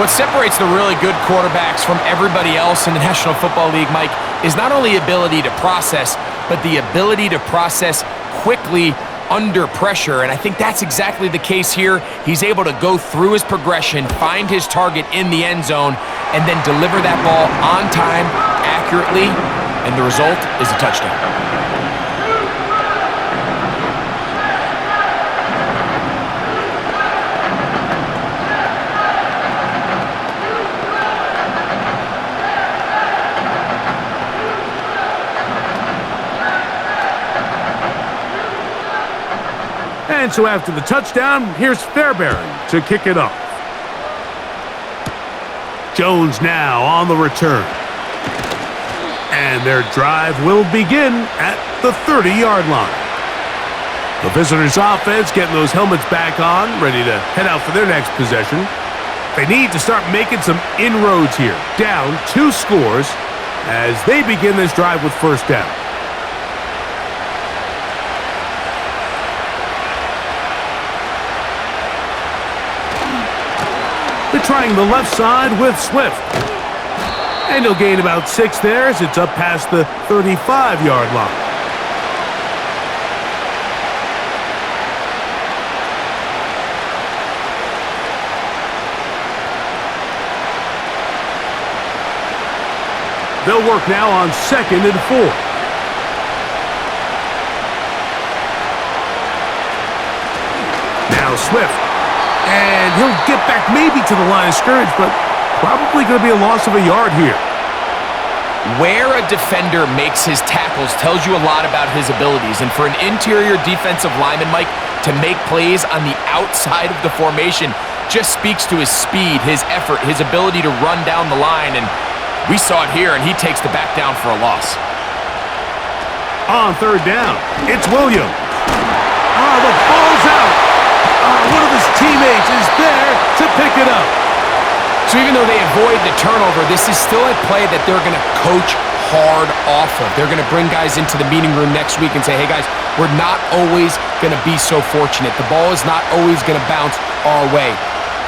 What separates the really good quarterbacks from everybody else in the National Football League, Mike, is not only ability to process, but the ability to process quickly under pressure. And I think that's exactly the case here. He's able to go through his progression, find his target in the end zone, and then deliver that ball on time, accurately, and the result is a touchdown. And And so after the touchdown, here's Fairbairn to kick it off. Jones now on the return. And their drive will begin at the 30-yard line. The visitors' offense getting those helmets back on, ready to head out for their next possession. They need to start making some inroads here. Down 2 scores as they begin this drive with first down. They're trying the left side with Swift. And he'll gain about 6 there as it's up past the 35-yard line. They'll work now on 2nd and 4. Now Swift. And he'll get back maybe to the line of scrimmage, but probably going to be a loss of a yard here. Where a defender makes his tackles tells you a lot about his abilities. And for an interior defensive lineman, Mike, to make plays on the outside of the formation just speaks to his speed, his effort, his ability to run down the line. And we saw it here, and he takes the back down for a loss. On 3rd down, it's Williams. Oh, the ball's out. One of his teammates is there to pick it up. So even though they avoid the turnover, this is still a play that they're going to coach hard off of. They're going to bring guys into the meeting room next week and say, hey, guys, we're not always going to be so fortunate. The ball is not always going to bounce our way.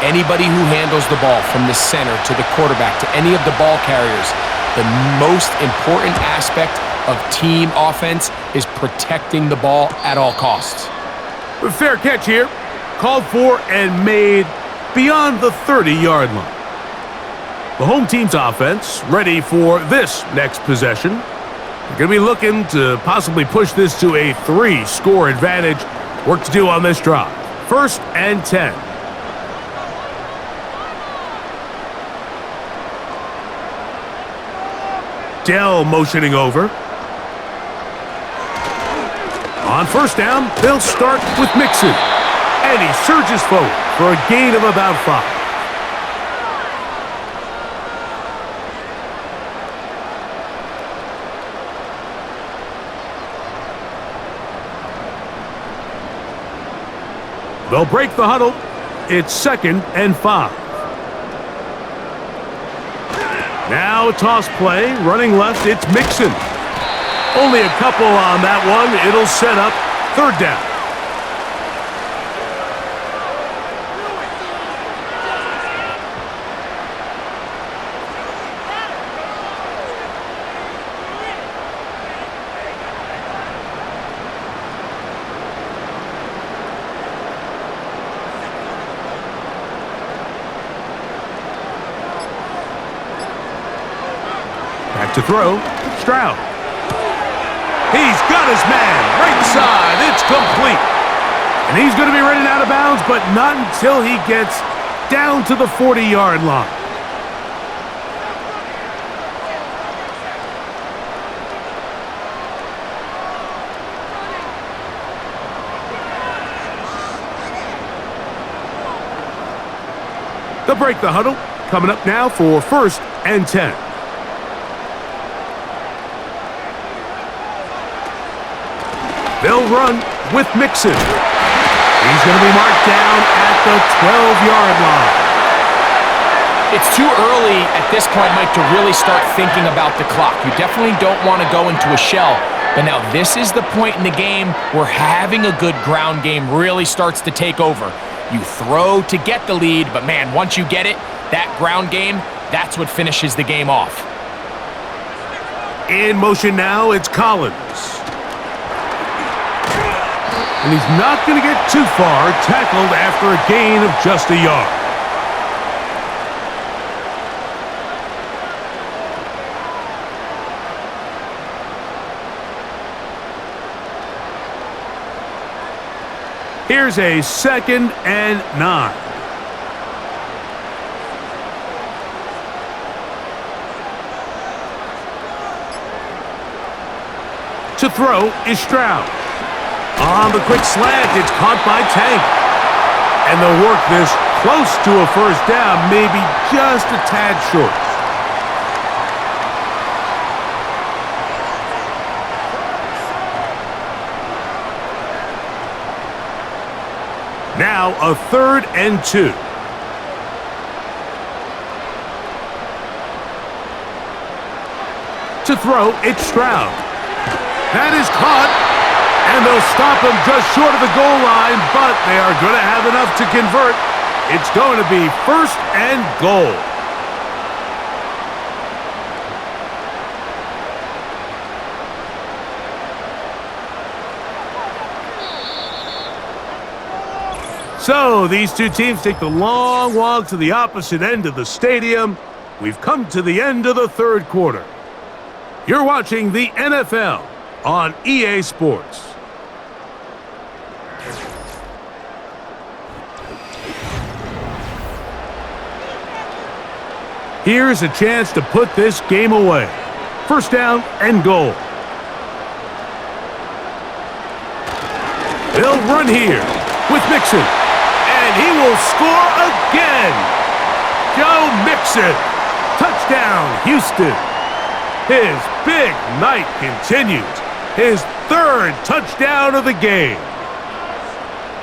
Anybody who handles the ball from the center to the quarterback to any of the ball carriers, the most important aspect of team offense is protecting the ball at all costs. Fair catch here. Called for and made beyond the 30-yard line. The home team's offense ready for this next possession. They're going to be looking to possibly push this to a 3-score advantage. Work to do on this drive. 1st and 10. Dell motioning over. On 1st down, they'll start with Mixon. And he surges forward for a gain of about 5. They'll break the huddle. It's 2nd and 5. Now a toss play. Running left, it's Mixon. Only a couple on that one. It'll set up 3rd down. Back to throw. Stroud. He's got his man. Right side. It's complete. And he's going to be running out of bounds, but not until he gets down to the 40-yard line. They'll break the huddle. Coming up now for 1st and 10. They'll run with Mixon. He's going to be marked down at the 12-yard line. It's too early at this point, Mike, to really start thinking about the clock. You definitely don't want to go into a shell. But now this is the point in the game where having a good ground game really starts to take over. You throw to get the lead, but man, once you get it, that ground game, that's what finishes the game off. In motion now, it's Collins. And he's not going to get too far, tackled after a gain of just a yard. Here's a 2nd and 9. To throw is Stroud. On the quick slant, it's caught by Tank. And they'll work this close to a first down, maybe just a tad short. Now a 3rd and 2. To throw, it's Stroud. That is caught, and they'll stop him just short of the goal line, but they are going to have enough to convert. It's going to be 1st and goal. So these two teams take the long walk to the opposite end of the stadium. We've come to the end of the 3rd quarter. You're watching the NFL on EA Sports. Here's a chance to put this game away. 1st down and goal. They'll run here with Mixon. And he will score again. Joe Mixon. Touchdown, Houston. His big night continues. His 3rd touchdown of the game.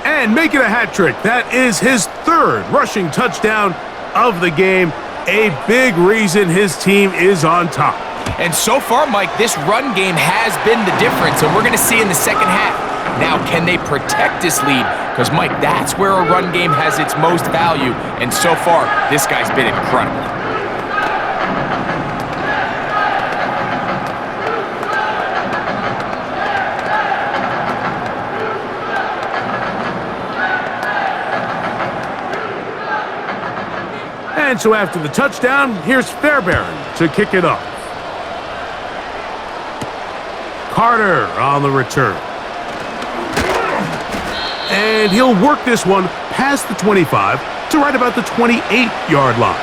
And making a hat trick. That is his 3rd rushing touchdown of the game. A big reason his team is on top. And so far, Mike, this run game has been the difference, and we're going to see in the second half. Now, can they protect this lead? Because, Mike, that's where a run game has its most value, and so far, this guy's been incredible. And so after the touchdown, here's Fairbairn to kick it off. Carter on the return. And he'll work this one past the 25 to right about the 28-yard line.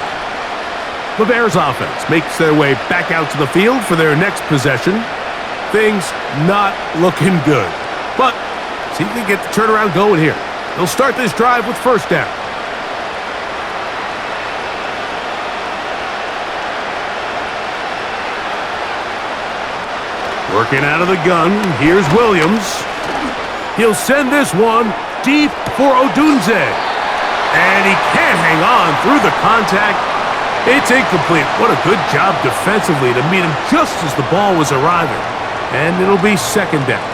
The Bears offense makes their way back out to the field for their next possession. Things not looking good. But see if they get the turnaround going here. They'll start this drive with 1st down. Working out of the gun, here's Williams. He'll send this one deep for Odunze. And he can't hang on through the contact. It's incomplete. What a good job defensively to meet him just as the ball was arriving. And it'll be 2nd down.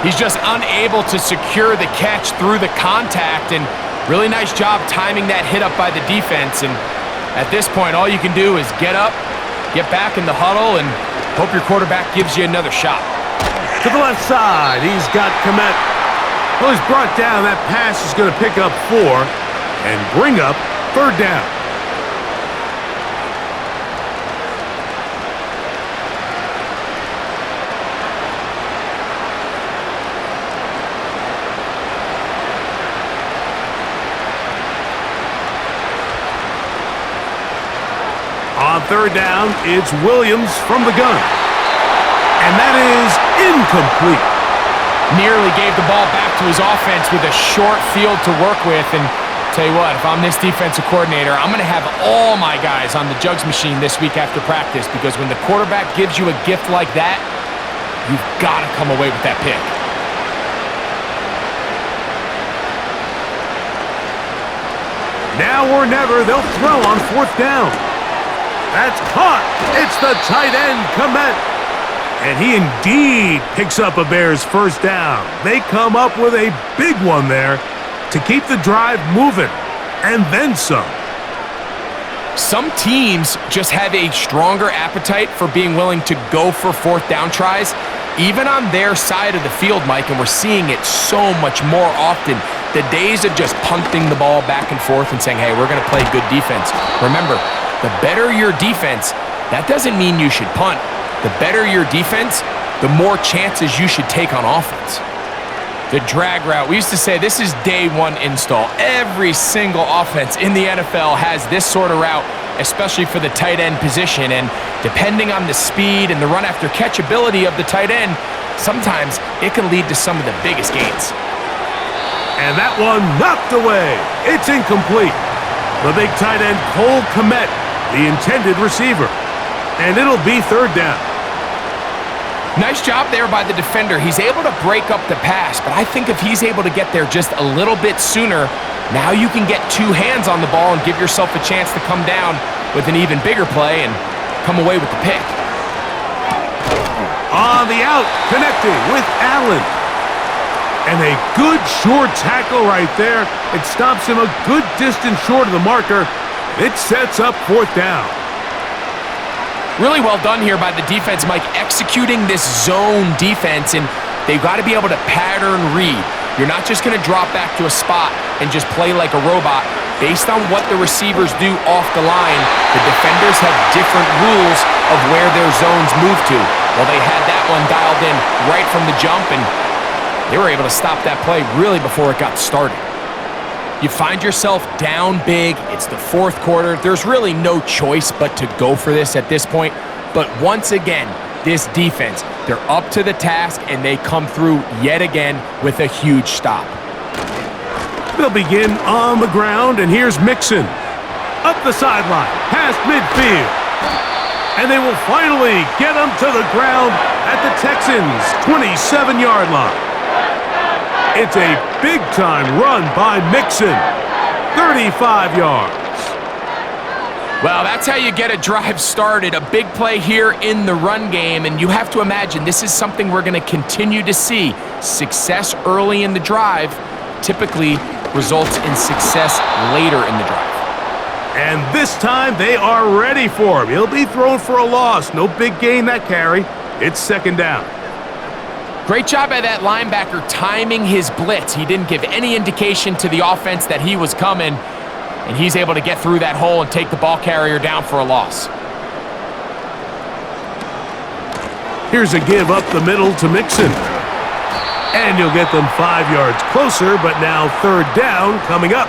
He's just unable to secure the catch through the contact, and really nice job timing that hit up by the defense. And at this point, all you can do is get up, get back in the huddle, and hope your quarterback gives you another shot. To the left side, he's got Komet. Well, he's brought down. That pass is going to pick up 4 and bring up 3rd down. On 3rd down, it's Williams from the gun. And that is incomplete. Nearly gave the ball back to his offense with a short field to work with. And tell you what, if I'm this defensive coordinator, I'm going to have all my guys on the jugs machine this week after practice, because when the quarterback gives you a gift like that, you've got to come away with that pick. Now or never, they'll throw on 4th down. That's caught. It's the tight end, Komet. And he indeed picks up a Bears 1st down. They come up with a big one there to keep the drive moving, and then some. Some teams just have a stronger appetite for being willing to go for 4th down tries, even on their side of the field, Mike, and we're seeing it so much more often. The days of just punting the ball back and forth and saying, hey, we're going to play good defense. Remember, the better your defense, that doesn't mean you should punt. The better your defense, the more chances you should take on offense. The drag route, we used to say this is day 1 install. Every single offense in the NFL has this sort of route, especially for the tight end position. And depending on the speed and the run after catch ability of the tight end, sometimes it can lead to some of the biggest gains. And that one knocked away. It's incomplete. The big tight end, Cole Kmet, the intended receiver. And it'll be third down. Nice job there by the defender. He's able to break up the pass, but I think if he's able to get there just a little bit sooner, now you can get two hands on the ball and give yourself a chance to come down with an even bigger play and come away with the pick. On the out, connecting with Allen. And a good short tackle right there. It stops him a good distance short of the marker. It sets up fourth down. Really well done here by the defense, Mike, executing this zone defense, and they've got to be able to pattern read. You're not just going to drop back to a spot and just play like a robot. Based on what the receivers do off the line, the defenders have different rules of where their zones move to. Well, they had that one dialed in right from the jump, and they were able to stop that play really before it got started. You find yourself down big. It's the fourth quarter. There's really no choice but to go for this at this point. But once again, this defense, they're up to the task, and they come through yet again with a huge stop. They'll begin on the ground, and here's Mixon. Up the sideline, past midfield. And they will finally get him to the ground at the Texans' 27-yard line. It's a big-time run by Mixon. 35 yards. Well, that's how you get a drive started. A big play here in the run game, and you have to imagine this is something we're going to continue to see. Success early in the drive typically results in success later in the drive. And this time they are ready for him. He'll be thrown for a loss. No big gain that carry. It's second down. Great job by that linebacker timing his blitz. He didn't give any indication to the offense that he was coming, and he's able to get through that hole and take the ball carrier down for a loss. Here's a give up the middle to Mixon. And you'll get them 5 yards closer, but now third down coming up.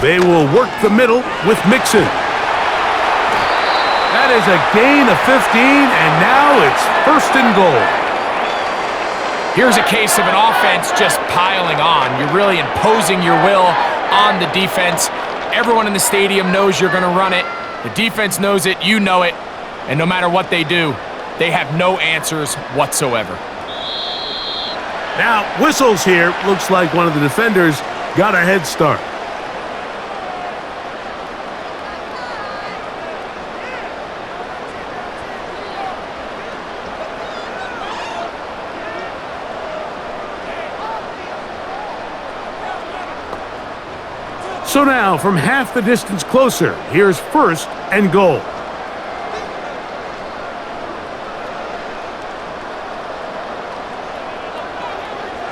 They will work the middle with Mixon. That is a gain of 15, and now it's first and goal. Here's a case of an offense just piling on. You're really imposing your will on the defense. Everyone in the stadium knows you're going to run it. The defense knows it, you know it, and no matter what they do, they have no answers whatsoever. Now, whistles here. Looks like one of the defenders got a head start. So now, from half the distance closer, here's first and goal.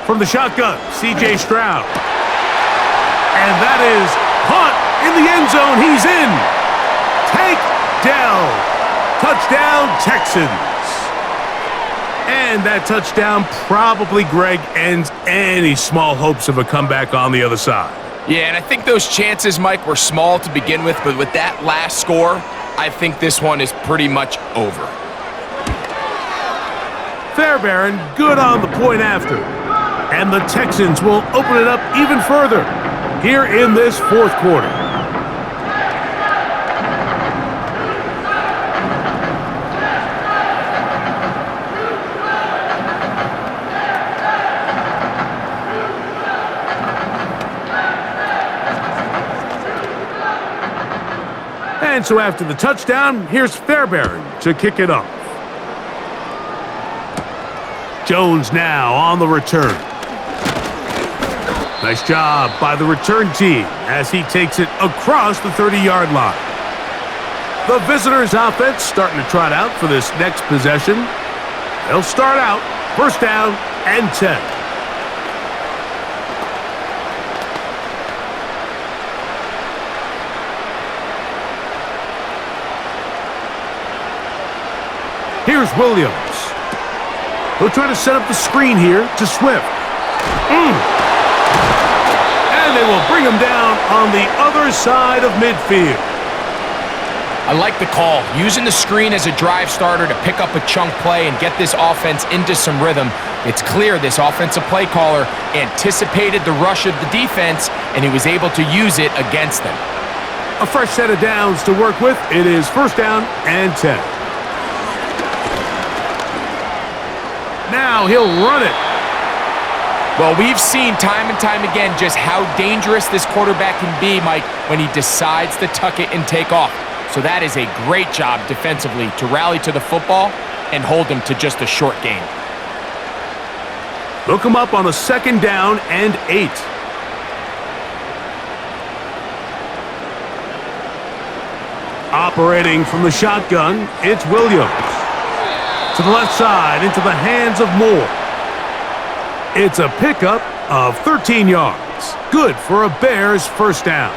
From the shotgun, C.J. Stroud. And that is caught in the end zone. He's in. Takedown. Touchdown, Texans. And that touchdown probably, Greg, ends any small hopes of a comeback on the other side. Yeah, and I think those chances, Mike, were small to begin with, but with that last score, I think this one is pretty much over. Fairbairn, good on the point after. And the Texans will open it up even further here in this fourth quarter. And so after the touchdown, here's Fairbairn to kick it off. Jones now on the return. Nice job by the return team as he takes it across the 30-yard line. The visitors' offense starting to trot out for this next possession. They'll start out first down and 10. Here's Williams. He'll try to set up the screen here to Swift. And they will bring him down on the other side of midfield. I like the call. Using the screen as a drive starter to pick up a chunk play and get this offense into some rhythm. It's clear this offensive play caller anticipated the rush of the defense, and he was able to use it against them. A fresh set of downs to work with. It is first down and 10. Now he'll run it. Well, we've seen time and time again just how dangerous this quarterback can be, Mike, when he decides to tuck it and take off. So that is a great job defensively to rally to the football and hold him to just a short gain. Look him up on a second down and 8. Operating from the shotgun, it's Williams. To the left side, into the hands of Moore. It's a pickup of 13 yards. Good for a Bears first down.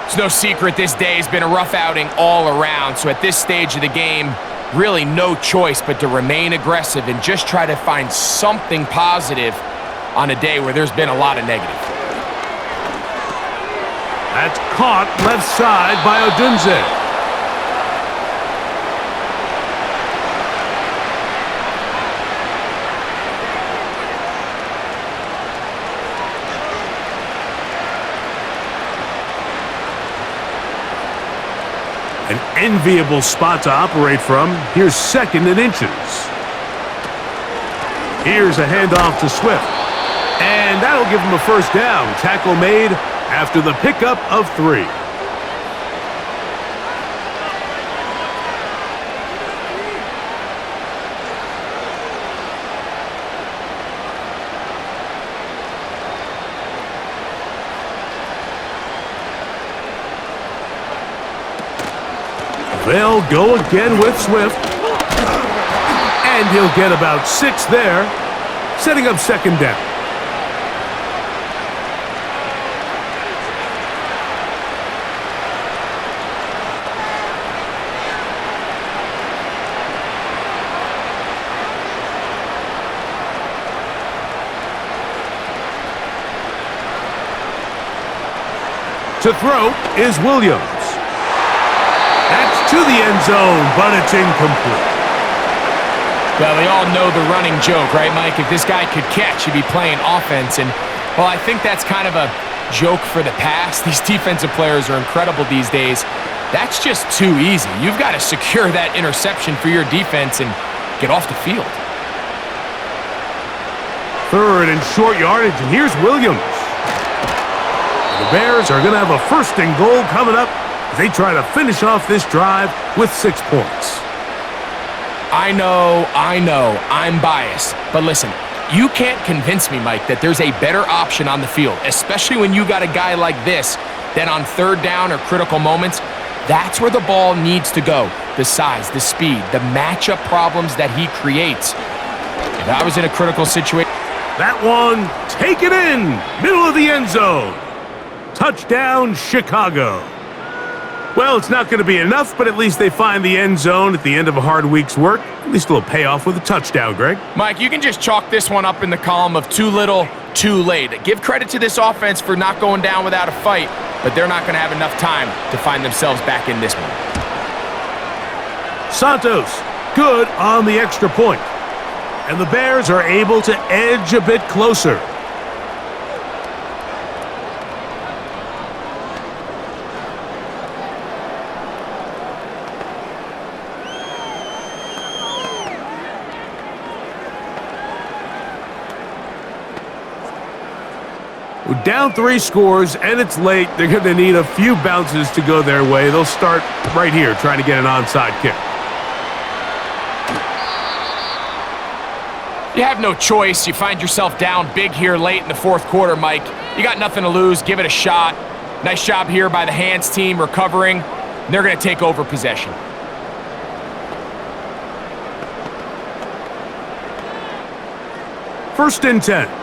It's no secret this day has been a rough outing all around, so at this stage of the game, really no choice but to remain aggressive and just try to find something positive on a day where there's been a lot of negative. That's caught left side by Odunze. An enviable spot to operate from. Here's second and inches. Here's a handoff to Swift. And that'll give him a first down. Tackle made after the pickup of 3. They'll go again with Swift. And he'll get about 6 there, setting up second down. To throw is Williams. That's to the end zone, but it's incomplete. Well, we all know the running joke, right, Mike? If this guy could catch, he'd be playing offense. And, well, I think that's kind of a joke for the past. These defensive players are incredible these days. That's just too easy. You've got to secure that interception for your defense and get off the field. Third and short yardage, and here's Williams. The Bears are going to have a first and goal coming up as they try to finish off this drive with 6 points. I know, I'm biased. But listen, you can't convince me, Mike, that there's a better option on the field, especially when you got a guy like this, that on third down or critical moments, that's where the ball needs to go. The size, the speed, the matchup problems that he creates. If I was in a critical situation... That one, take it in, middle of the end zone. Touchdown, Chicago. Well, it's not going to be enough, but at least they find the end zone at the end of a hard week's work. At least a little payoff with a touchdown, Greg. Mike, you can just chalk this one up in the column of too little, too late. Give credit to this offense for not going down without a fight, but they're not going to have enough time to find themselves back in this one. Santos, good on the extra point. And the Bears are able to edge a bit closer. Down 3 scores, and it's late. They're going to need a few bounces to go their way. They'll start right here trying to get an onside kick. You have no choice. You find yourself down big here late in the fourth quarter, Mike. You got nothing to lose. Give it a shot. Nice job here by the hands team recovering. They're going to take over possession. First and 10.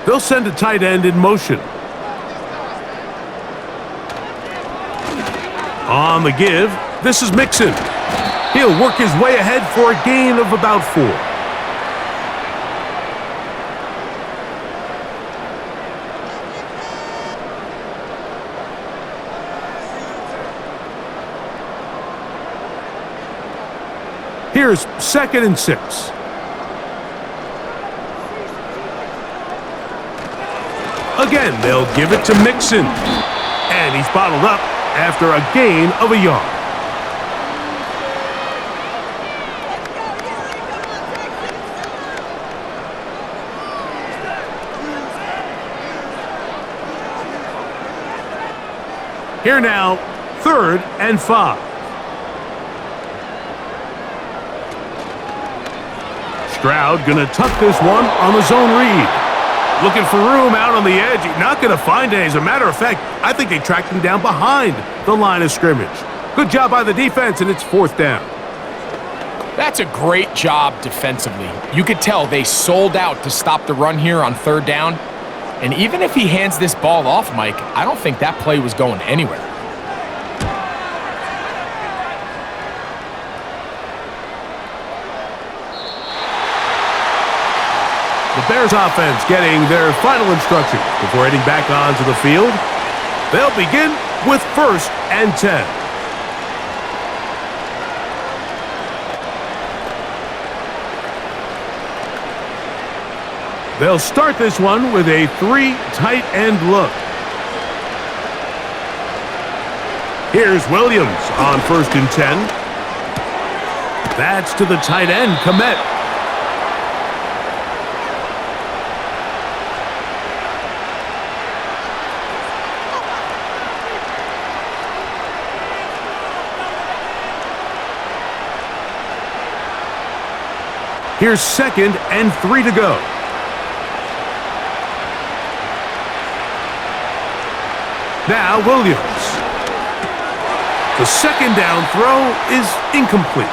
They'll send a tight end in motion. On the give, this is Mixon. He'll work his way ahead for a gain of about 4. Here's 2nd and 6. Again, they'll give it to Mixon. And he's bottled up after a gain of a yard. Here now, 3rd and 5. Stroud gonna tuck this one on the zone read. Looking for room out on the edge. Not gonna find it. As a matter of fact, I think they tracked him down behind the line of scrimmage. Good job by the defense, and it's 4th down. That's a great job defensively. You could tell they sold out to stop the run here on 3rd down. And even if he hands this ball off, Mike, I don't think that play was going anywhere. The Bears offense getting their final instructions before heading back onto the field. They'll begin with 1st and 10. They'll start this one with a 3 tight end look. Here's Williams on 1st and 10. That's to the tight end, Komet. Here's 2nd and 3 to go. Now Williams. The 2nd down throw is incomplete.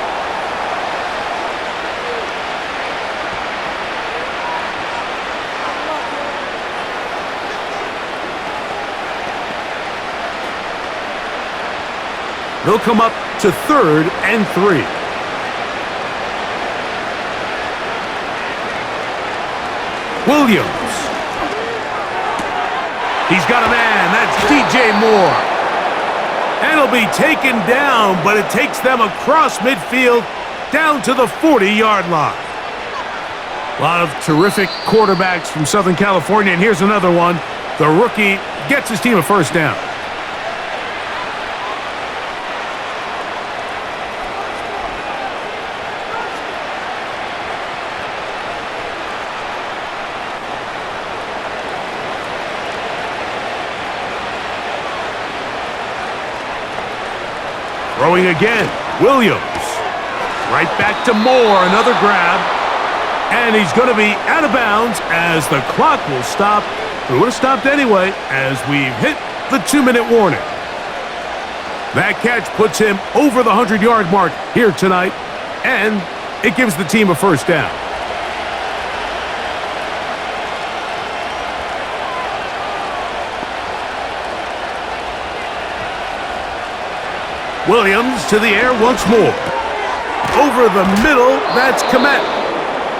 They'll come up to 3rd and 3. Williams. He's got a man. That's DJ Moore. And he'll be taken down, but it takes them across midfield down to the 40-yard line. A lot of terrific quarterbacks from Southern California, and here's another one. The rookie gets his team a 1st down. Throwing again, Williams. Right back to Moore, another grab. And he's going to be out of bounds as the clock will stop. It would have stopped anyway as we've hit the 2-minute warning. That catch puts him over the 100-yard mark here tonight, and it gives the team a 1st down. Williams to the air once more. Over the middle, that's Komet.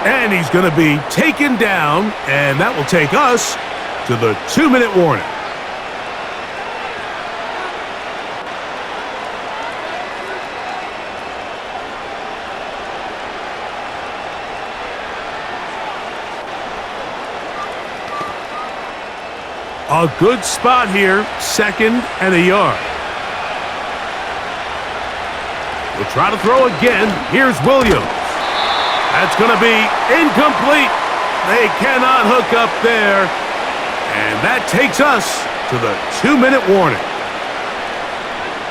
And he's going to be taken down, and that will take us to the 2-minute warning. A good spot here, 2nd and a yard. We'll try to throw again. Here's Williams. That's going to be incomplete. They cannot hook up there. And that takes us to the 2-minute warning.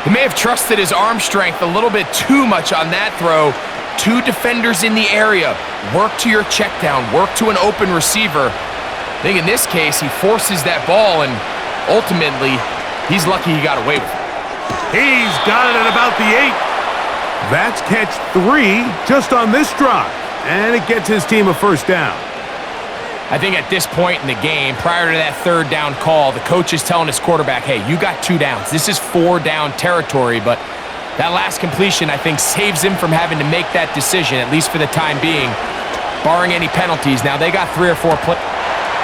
He may have trusted his arm strength a little bit too much on that throw. 2 defenders in the area. Work to your check down. Work to an open receiver. I think in this case, he forces that ball, and ultimately, he's lucky he got away with it. He's got it at about the 8. That's catch 3 just on this drive, and it gets his team a 1st down. I think at this point in the game, prior to that third down call, the coach is telling his quarterback, hey, you got 2 downs. This is 4 down territory, but that last completion, I think, saves him from having to make that decision, at least for the time being, barring any penalties. Now, they got 3 or 4 plays.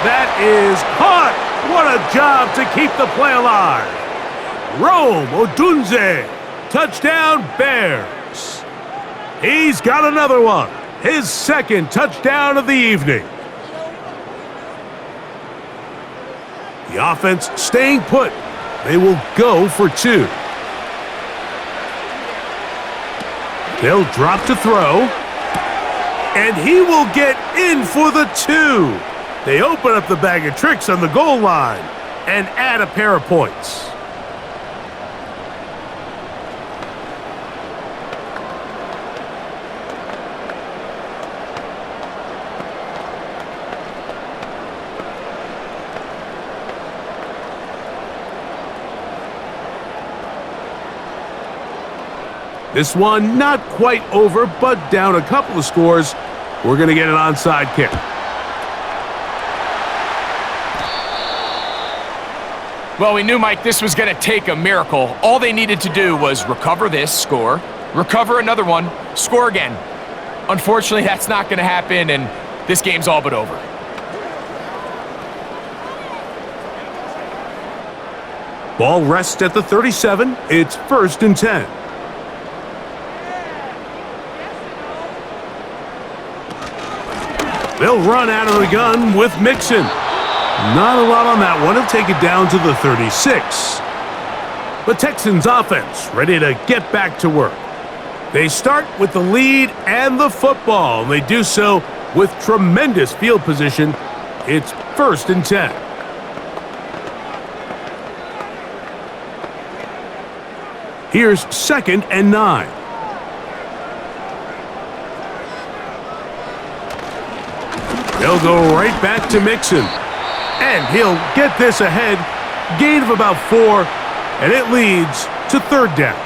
That is caught. What a job to keep the play alive. Rome Odunze. Touchdown, Bears. He's got another one. His second touchdown of the evening. The offense staying put. They will go for 2. They'll drop to throw. And he will get in for the 2. They open up the bag of tricks on the goal line and add a pair of points. This one not quite over, but down a couple of scores. We're going to get an onside kick. Well, we knew, Mike, this was going to take a miracle. All they needed to do was recover this, score, recover another one, score again. Unfortunately, that's not going to happen, and this game's all but over. Ball rests at the 37. It's 1st and 10. They'll run out of the gun with Mixon. Not a lot on that one. He'll take it down to the 36. The Texans offense ready to get back to work. They start with the lead and the football, and they do so with tremendous field position. It's 1st and 10. Here's 2nd and 9. They'll go right back to Mixon. And he'll get this ahead. Gain of about 4, and it leads to 3rd down.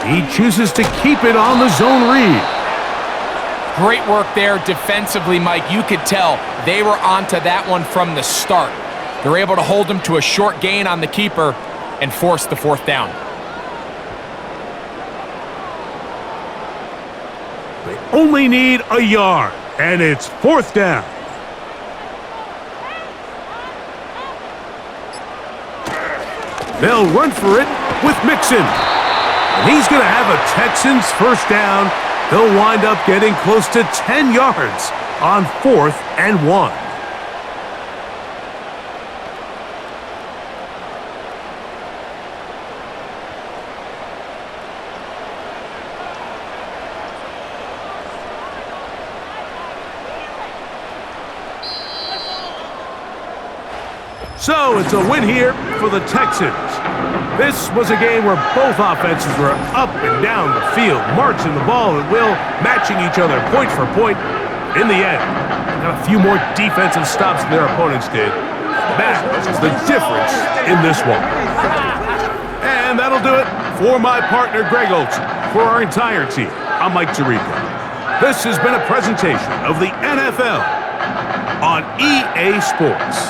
He chooses to keep it on the zone read. Great work there defensively, Mike. You could tell they were onto that one from the start. They're able to hold him to a short gain on the keeper and force the 4th down. They only need a yard, and it's 4th down. They'll run for it with Mixon. And he's going to have a Texans 1st down. He'll wind up getting close to 10 yards on 4th and 1. So it's a win here for the Texans. This was a game where both offenses were up and down the field, marching the ball at will, matching each other point for point. In the end, got a few more defensive stops than their opponents did. That is the difference in this one. And that'll do it for my partner, Greg Olson. For our entire team, I'm Mike Tirico. This has been a presentation of the NFL on EA Sports.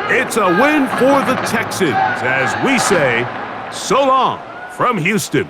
It's a win for the Texans as we say so long from Houston.